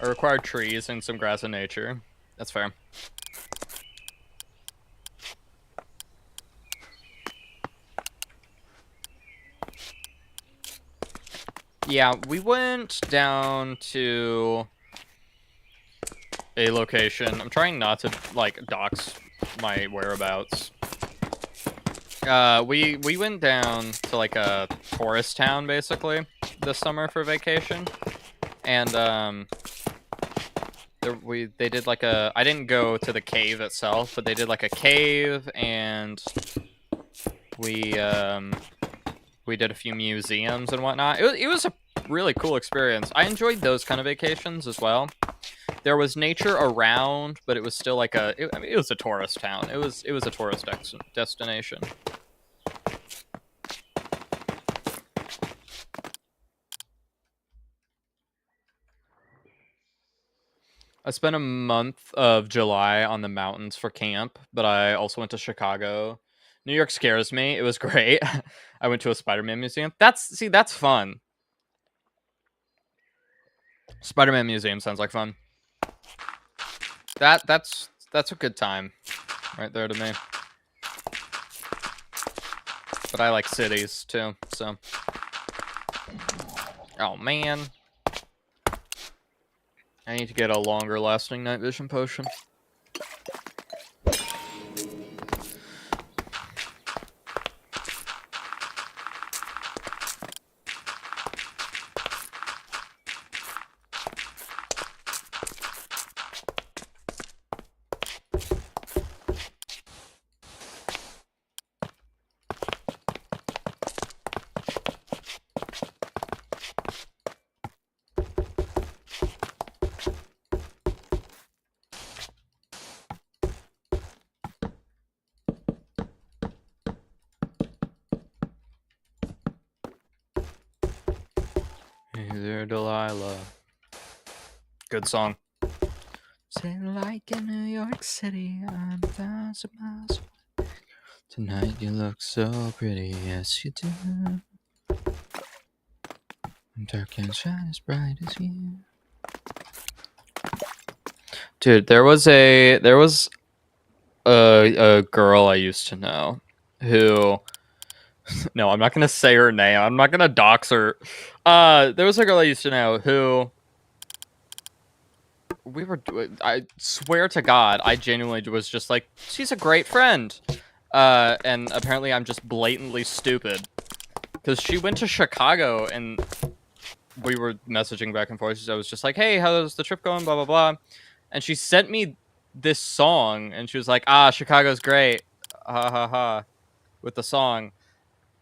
require trees and some grass and nature. That's fair. Yeah, we went down to a location. I'm trying not to like dox my whereabouts. We went down to like a tourist town basically this summer for vacation, and they did like a. I didn't go to the cave itself, but they did like a cave, and we did a few museums and whatnot. It was a really cool experience. I enjoyed those kind of vacations as well. There was nature around, but it was still like it was a tourist town. It was a tourist destination. I spent a month of July on the mountains for camp, but I also went to Chicago. New York scares me. It was great. I went to a Spider-Man museum. That's fun. Spider-Man museum sounds like fun. That's a good time right there to me. But I like cities too, so. Oh man. I need to get a longer lasting night vision potion. Hey there, Delilah. Good song. Sitting like in New York City, I'm 1,000 miles away. Tonight you look so pretty, yes you do. I'm dark and shine as bright as you. Dude, there was a girl I used to know who. No, I'm not gonna say her name. I'm not gonna dox her. There was a girl I used to know who I swear to God, I genuinely was just like, she's a great friend. And apparently I'm just blatantly stupid. Because she went to Chicago and we were messaging back and forth. I was just like, hey, how's the trip going? Blah, blah, blah. And she sent me this song and she was like, Chicago's great. Ha ha ha. With the song.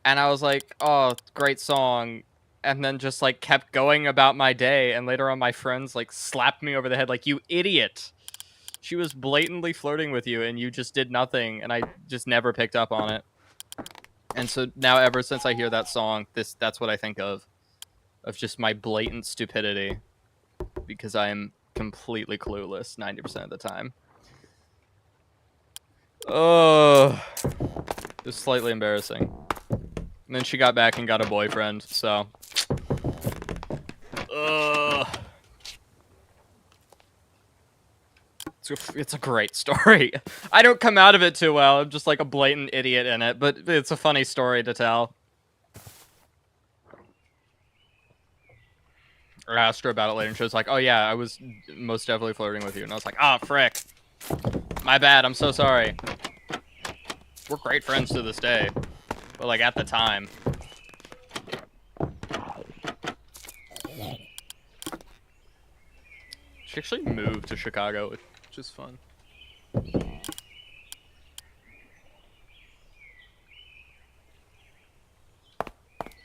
And I was like, oh, great song. And then just like kept going about my day. And later on my friends like slapped me over the head like, you idiot. She was blatantly flirting with you and you just did nothing. And I just never picked up on it. And so now ever since I hear that song, that's what I think of. of just my blatant stupidity because I am completely clueless 90% of the time. Oh, it was slightly embarrassing. And then she got back and got a boyfriend, so. It's a great story. I don't come out of it too well. I'm just like a blatant idiot in it, but it's a funny story to tell. I asked her about it later, and she was like, "Oh yeah, I was most definitely flirting with you." And I was like, "Ah, frick. My bad. I'm so sorry." We're great friends to this day, but like at the time. She actually moved to Chicago, which is fun.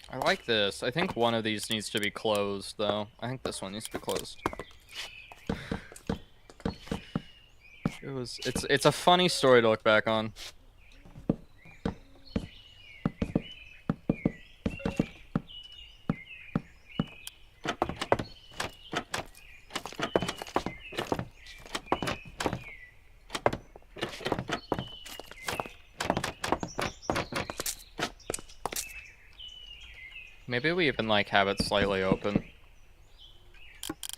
I like this. I think one of these needs to be closed, though. I think this one needs to be closed. It's a funny story to look back on. Maybe we even like have it slightly open.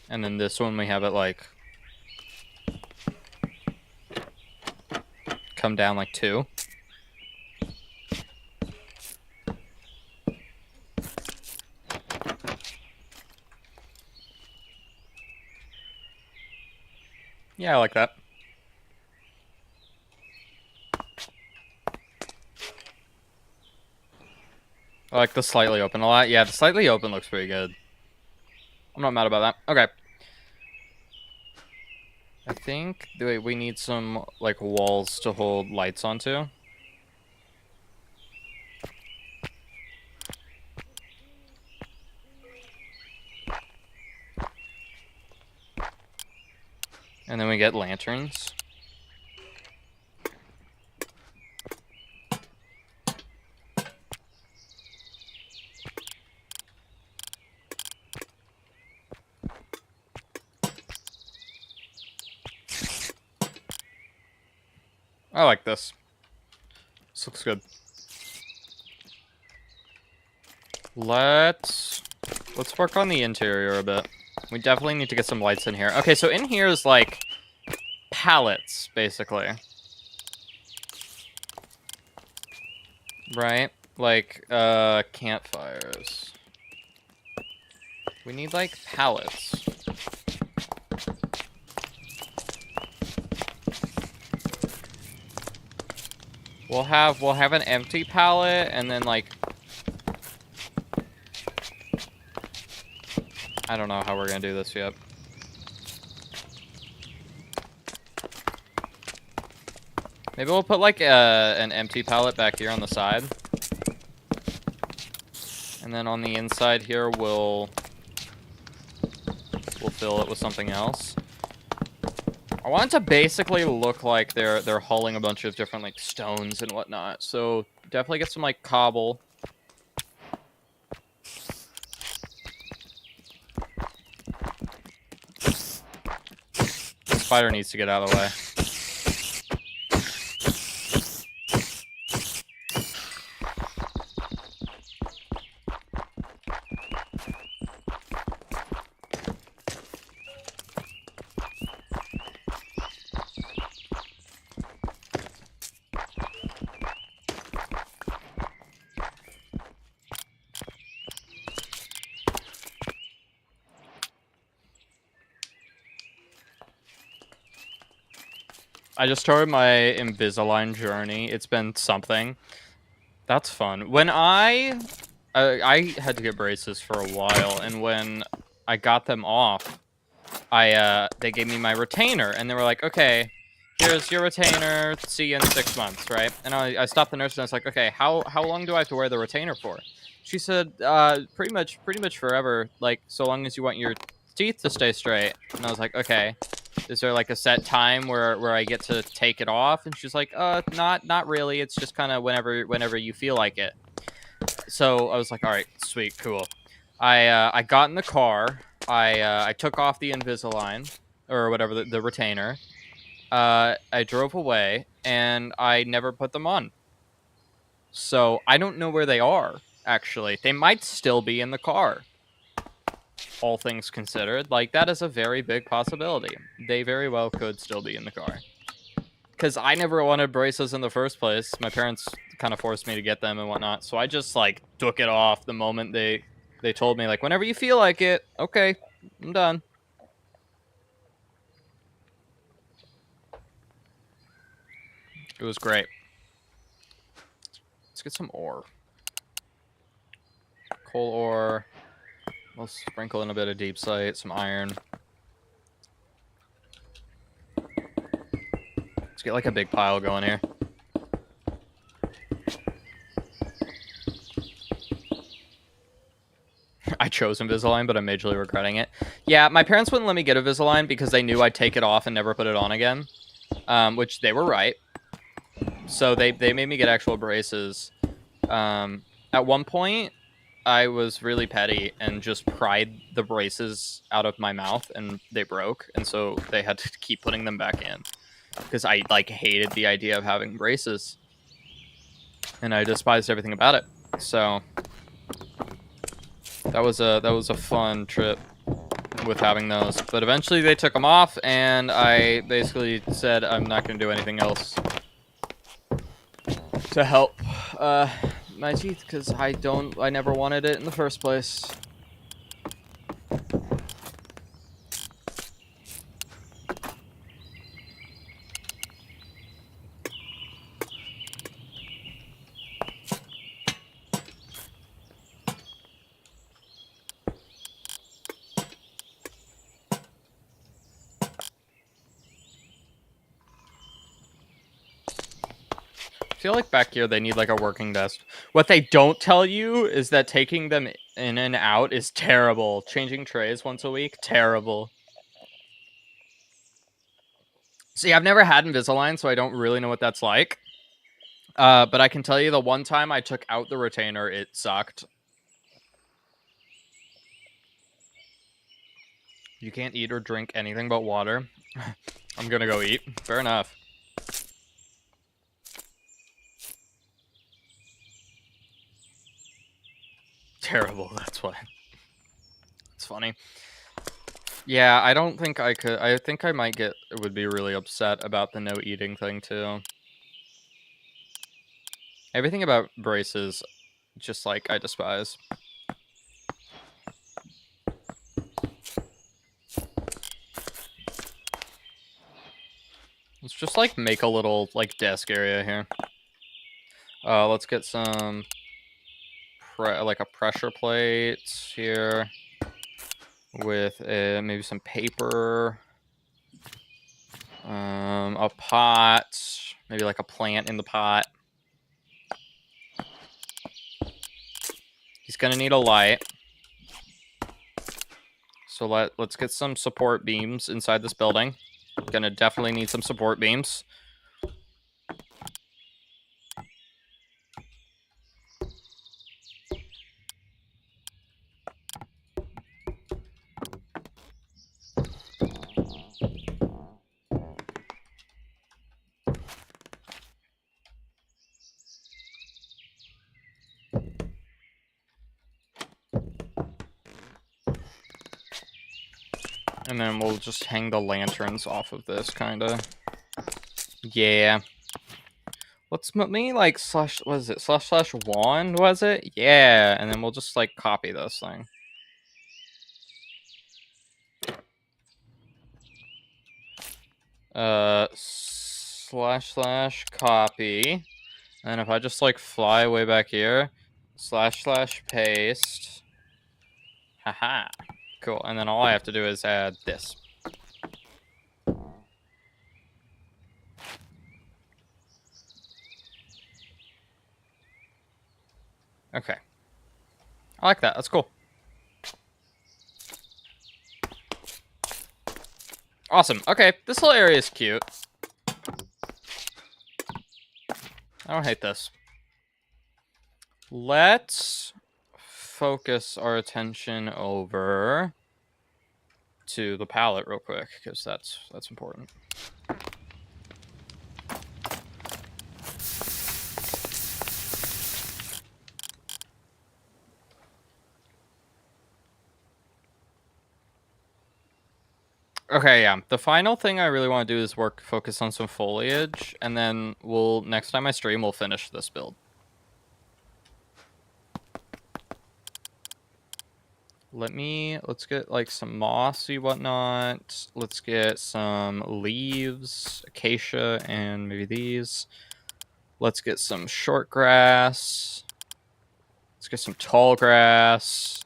And then this one we have it like come down like 2. Yeah, I like that. I like the slightly open a lot. Yeah, the slightly open looks pretty good. I'm not mad about that. Okay. I think we need some like walls to hold lights onto. And then we get lanterns. I like this. This looks good. Let's work on the interior a bit. We definitely need to get some lights in here. Okay, so in here is like pallets, basically. Right? Like, campfires. We need like pallets. We'll have an empty pallet and then like I don't know how we're gonna do this yet. Maybe we'll put like an empty pallet back here on the side. And then on the inside here we'll fill it with something else. I want it to basically look like they're hauling a bunch of different like stones and whatnot. So definitely get some like cobble. The spider needs to get out of the way. I just started my Invisalign journey. It's been something. That's fun. When I had to get braces for a while, and when I got them off, they gave me my retainer, and they were like, "Okay, here's your retainer. See you in 6 months, right?" And I stopped the nurse, and I was like, "Okay, how long do I have to wear the retainer for?" She said, pretty much forever. Like, so long as you want your teeth to stay straight." And I was like, "Okay." Is there like a set time where I get to take it off? And she's like, not really. It's just kind of whenever you feel like it. So I was like, all right, sweet, cool. I got in the car. I took off the Invisalign or whatever the retainer. I drove away and I never put them on. So I don't know where they are. Actually, they might still be in the car. All things considered, like that is a very big possibility. They very well could still be in the car. Because I never wanted braces in the first place. My parents kind of forced me to get them and whatnot. So I just like took it off the moment they told me, like, whenever you feel like it. Okay, I'm done. It was great. Let's get some ore. Coal ore. We'll sprinkle in a bit of deep slate, some iron. Let's get like a big pile going here. I chose Invisalign, but I'm majorly regretting it. Yeah, my parents wouldn't let me get Invisalign because they knew I'd take it off and never put it on again. Which they were right. So they made me get actual braces. At one point, I was really petty and just pried the braces out of my mouth and they broke. And so they had to keep putting them back in. Because I, like, hated the idea of having braces. And I despised everything about it. So that was a fun trip with having those. But eventually they took them off, and I basically said I'm not going to do anything else to help my teeth, because I never wanted it in the first place. I feel like back here they need like a working desk. What they don't tell you is that taking them in and out is terrible. Changing trays once a week, terrible. See, I've never had Invisalign, so I don't really know what that's like. But I can tell you the one time I took out the retainer, it sucked. You can't eat or drink anything but water. I'm gonna go eat. Fair enough. Terrible, that's why. It's funny. Yeah, I don't think I could. I think I would be really upset about the no eating thing too. Everything about braces, just like I despise. Let's just like make a little like desk area here. Let's get some like a pressure plate here with maybe some paper, a pot, maybe like a plant in the pot. He's gonna need a light, so let's get some support beams inside this building. Gonna definitely need some support beams. And then we'll just hang the lanterns off of this, kinda. Yeah. Let's me like slash, what is it? Slash wand, was it? Yeah, and then we'll just like copy this thing. Slash copy. And if I just like fly way back here, slash paste. Haha. Cool. And then all I have to do is add this. Okay. I like that. That's cool. Awesome. Okay, this whole area is cute. I don't hate this. Let's focus our attention over to the palette real quick, because that's important. Okay, yeah. The final thing I really want to do is focus on some foliage, and then next time I stream, we'll finish this build. Let's get like some mossy whatnot. Let's get some leaves, acacia, and maybe these. Let's get some short grass. Let's get some tall grass.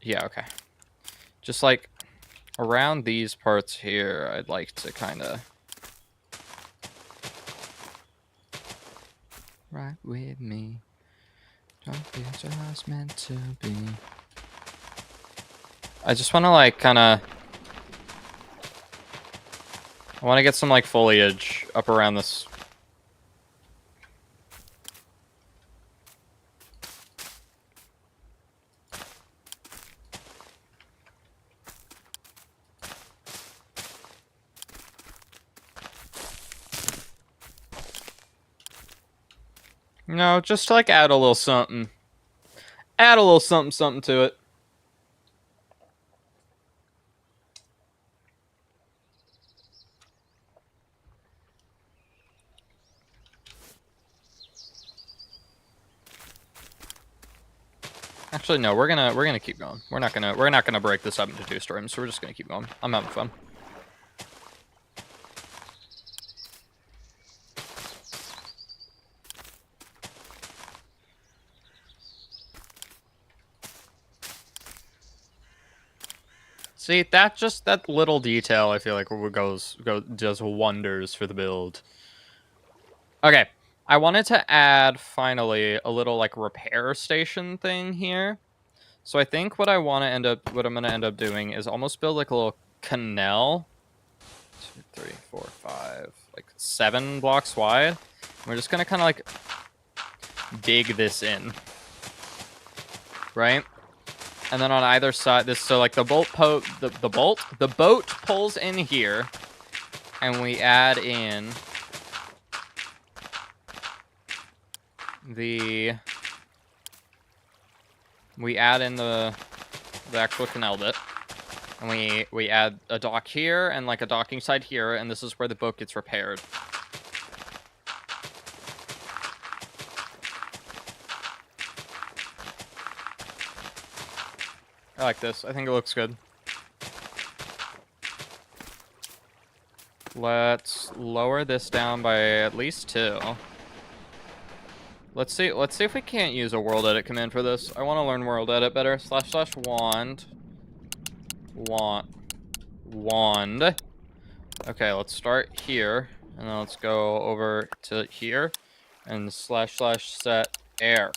Yeah, okay. Just like around these parts here, I'd like to kind of right with me. Don't be just meant to be. I just want to like kind of. I want to get some like foliage up around this. No, just to like add a little something. Add a little something to it. Actually, no, we're gonna keep going. We're not gonna break this up into 2 streams, so we're just gonna keep going. I'm having fun. See, that little detail, I feel like does wonders for the build. Okay, I wanted to add finally a little like repair station thing here. So I think what I'm gonna end up doing is almost build like a little canal. 2, 3, 4, 5, like 7 blocks wide. We're just gonna kind of like dig this in, right? And then on either side, so like the boat pulls in here, and we add in the actual canal bit, and we add a dock here and like a docking side here, and this is where the boat gets repaired. I like this. I think it looks good. Let's lower this down by at least 2. Let's see if we can't use a world edit command for this. I want to learn world edit better. / wand. Okay, let's start here, and then let's go over to here, and / set air.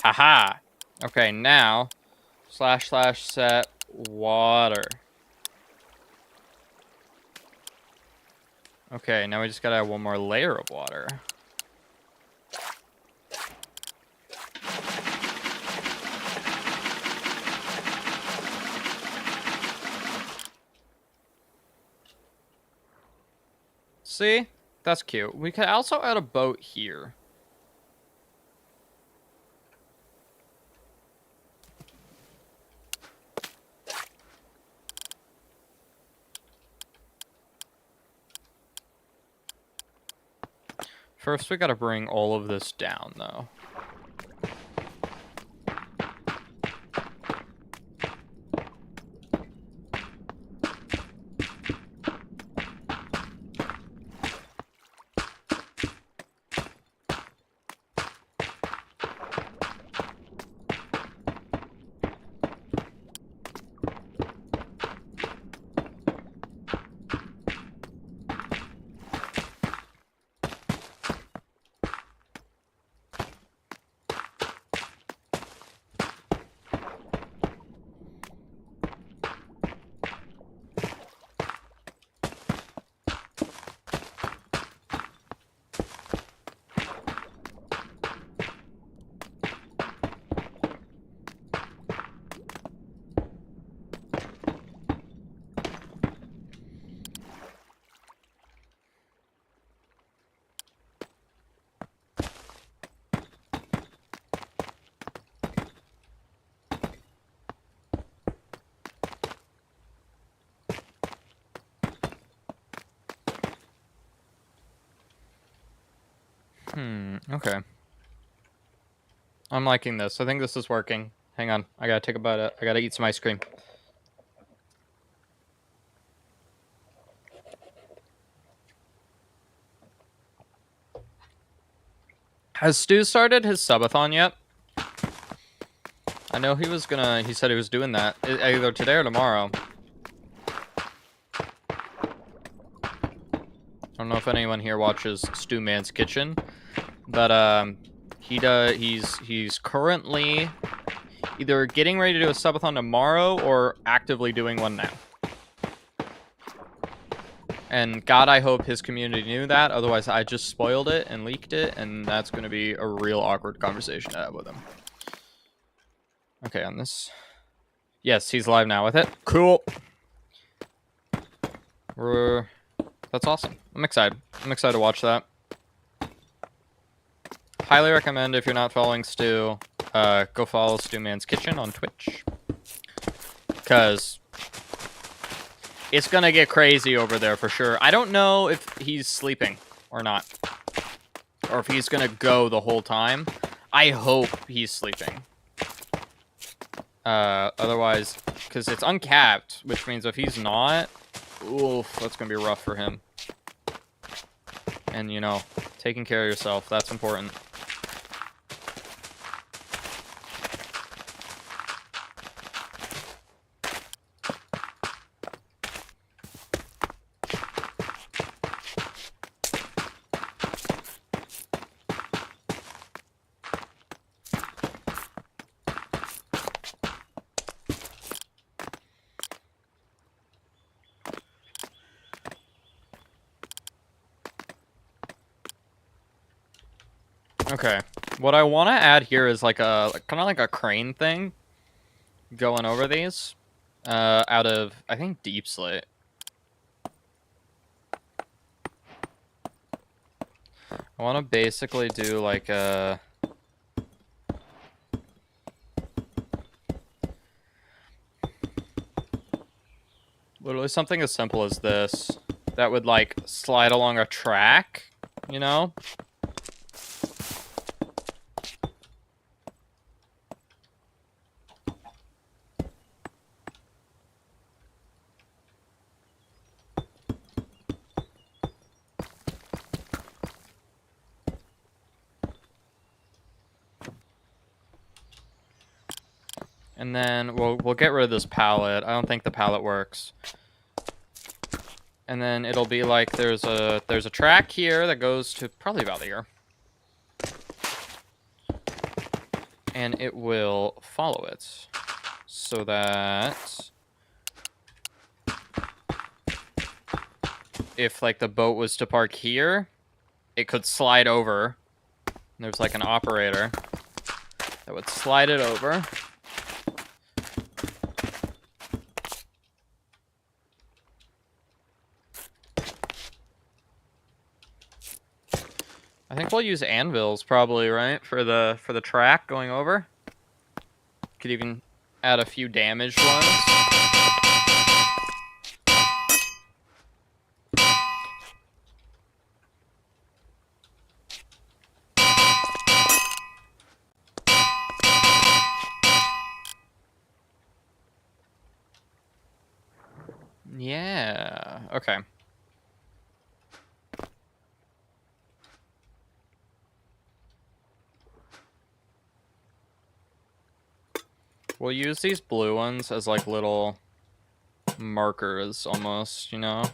Haha. Okay, now / set water. Okay, now we just gotta add 1 more layer of water. See? That's cute. We could also add a boat here. First, we gotta bring all of this down, though. Okay. I'm liking this. I think this is working. Hang on. I gotta take a bite. I gotta eat some ice cream. Has Stu started his subathon yet? I know he was gonna. He said he was doing that either today or tomorrow. I don't know if anyone here watches Stu Man's Kitchen, but he's currently either getting ready to do a subathon tomorrow or actively doing one now. And God, I hope his community knew that. Otherwise, I just spoiled it and leaked it, and that's going to be a real awkward conversation to have with him. Okay, on this. Yes, he's live now with it. Cool. That's awesome. I'm excited. I'm excited to watch that. Highly recommend, if you're not following Stu, go follow Stu Man's Kitchen on Twitch. Because it's going to get crazy over there for sure. I don't know if he's sleeping or not. Or if he's going to go the whole time. I hope he's sleeping. Otherwise, because it's uncapped, which means if he's not, oof, that's going to be rough for him. And, you know, taking care of yourself, that's important. Okay, what I want to add here is like a kind of like a crane thing going over these out of, I think, Deep Slate. I want to basically do like a literally something as simple as this that would like slide along a track, you know? And then we'll get rid of this pallet. I don't think the pallet works. And then it'll be like there's a track here that goes to probably about here. And it will follow it. So that if like the boat was to park here, it could slide over. And there's like an operator that would slide it over. I think we'll use anvils probably, right? For the track going over. Could even add a few damaged ones. Yeah, okay. We'll use these blue ones as like little markers almost, you know?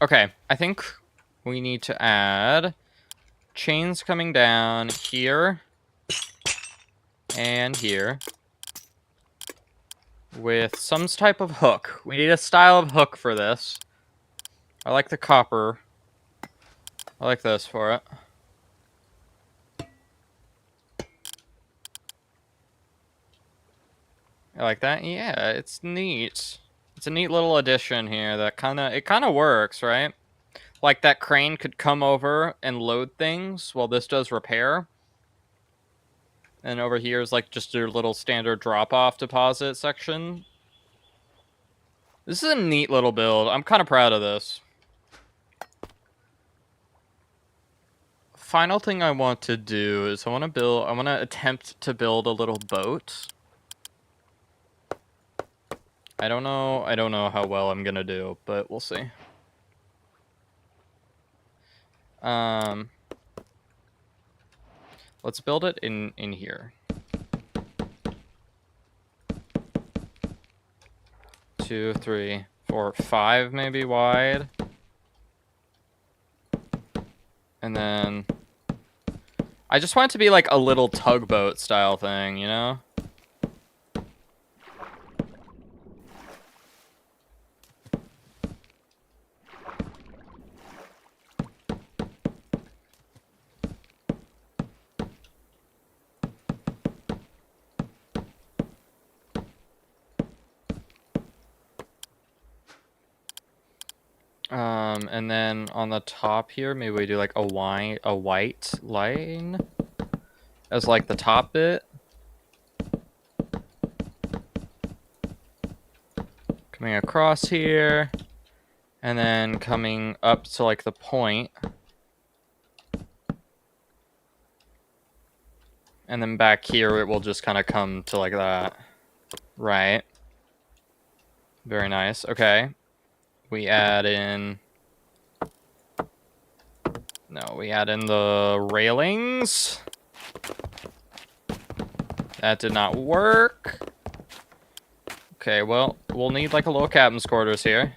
Okay, I think we need to add chains coming down here and here with some type of hook. We need a style of hook for this. I like the copper. I like this for it. I like that. Yeah, it's neat. It's a neat little addition here that kind of works, right? Like that crane could come over and load things while this does repair. And over here is like just your little standard drop-off deposit section. This is a neat little build. I'm kind of proud of this. final thing I want to do is I want to attempt to build a little boat. I don't know how well I'm gonna do, but we'll see. Let's build it in here. 2, 3, 4, 5 maybe wide. And then I just want it to be like a little tugboat style thing, you know? And then on the top here, maybe we do like a white line as like the top bit. Coming across here, and then coming up to like the point. And then back here, it will just kind of come to like that. Right. Very nice. Okay. We add in... No, we add in the railings. That did not work. Okay, well, we'll need like a little captain's quarters here.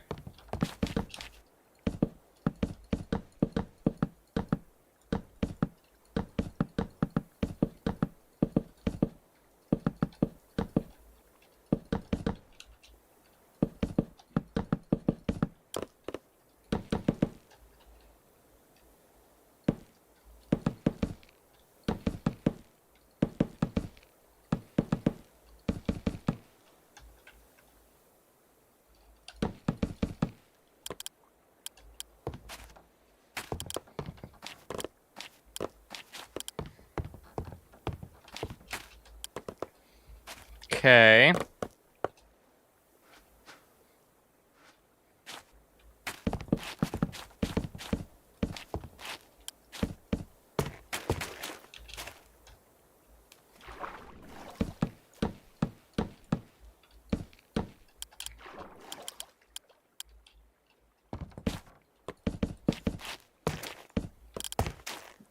Okay.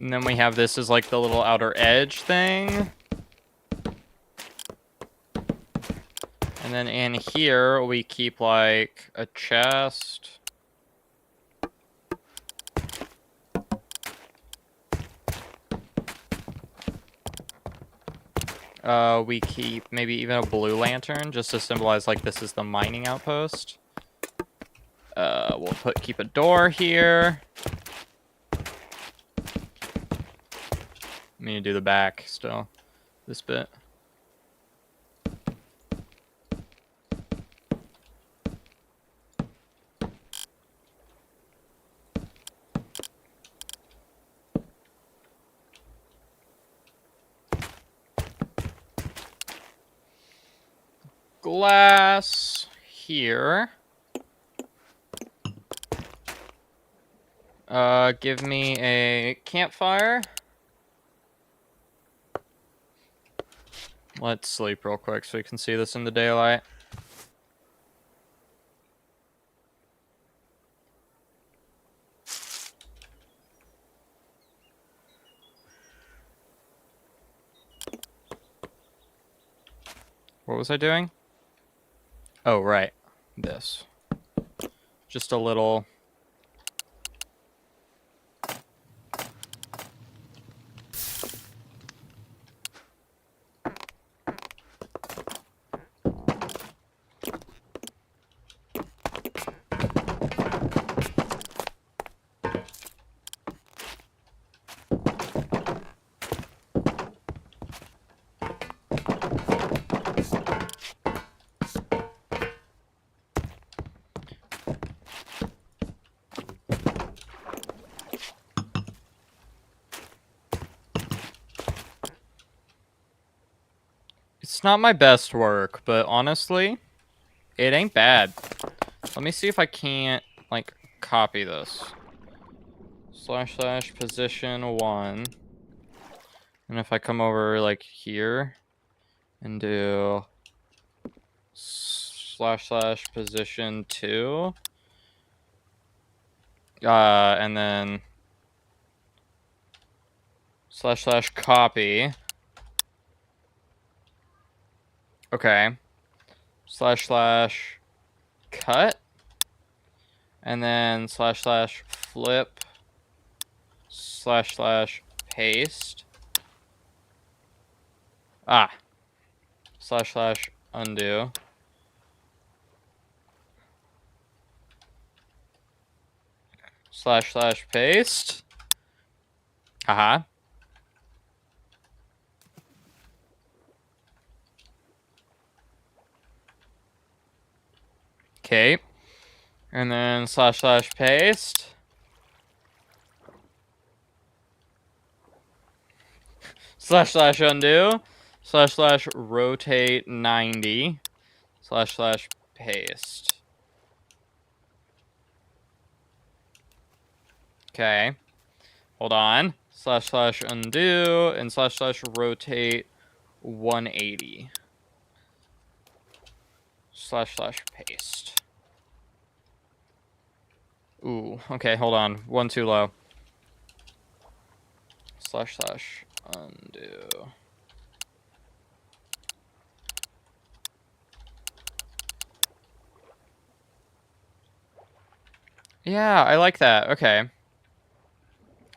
And then we have this as like the little outer edge thing. And then in here, we keep like a chest. We keep maybe even a blue lantern just to symbolize like this is the mining outpost. We'll keep a door here. I'm gonna do the back still, this bit. Glass here. Give me a campfire. Let's sleep real quick so we can see this in the daylight. What was I doing? Oh, right. This. Just a little... It's not my best work, but honestly, it ain't bad. Let me see if I can't, like, copy this. / position 1. And if I come over like here and do / position 2, and then / copy. Okay. / cut. And then / flip / paste. / undo. / paste. Haha. Okay. And then / paste. / undo. / rotate 90. / paste. Okay. Hold on. / undo and / rotate 180. / paste. Ooh, okay, hold on. One too low. / undo. Yeah, I like that. Okay.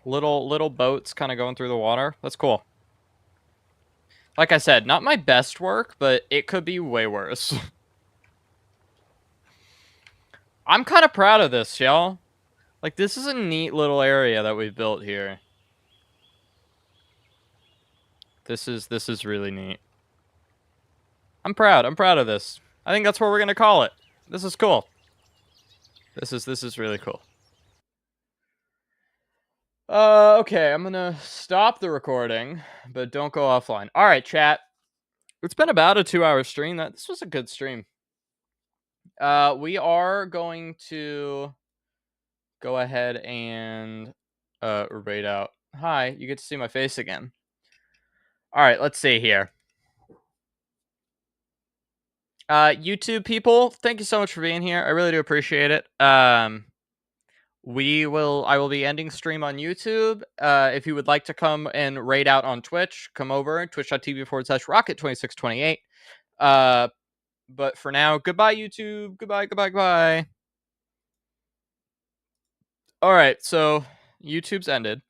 Little boats kind of going through the water. That's cool. Like I said, not my best work, but it could be way worse. I'm kind of proud of this, y'all. Like, this is a neat little area that we've built here. This is really neat. I'm proud of this. I think that's what we're gonna call it. This is cool. This is really cool. Okay, I'm gonna stop the recording, but don't go offline. All right, chat. It's been about a 2-hour stream. This was a good stream. We are going to go ahead and raid out. Hi, you get to see my face again. All right, let's see here. YouTube people, thank you so much for being here. I really do appreciate it. I will be ending stream on YouTube. If you would like to come and raid out on Twitch, come over twitch.tv/rocket2628. But for now, goodbye YouTube. Goodbye. All right, so YouTube's ended.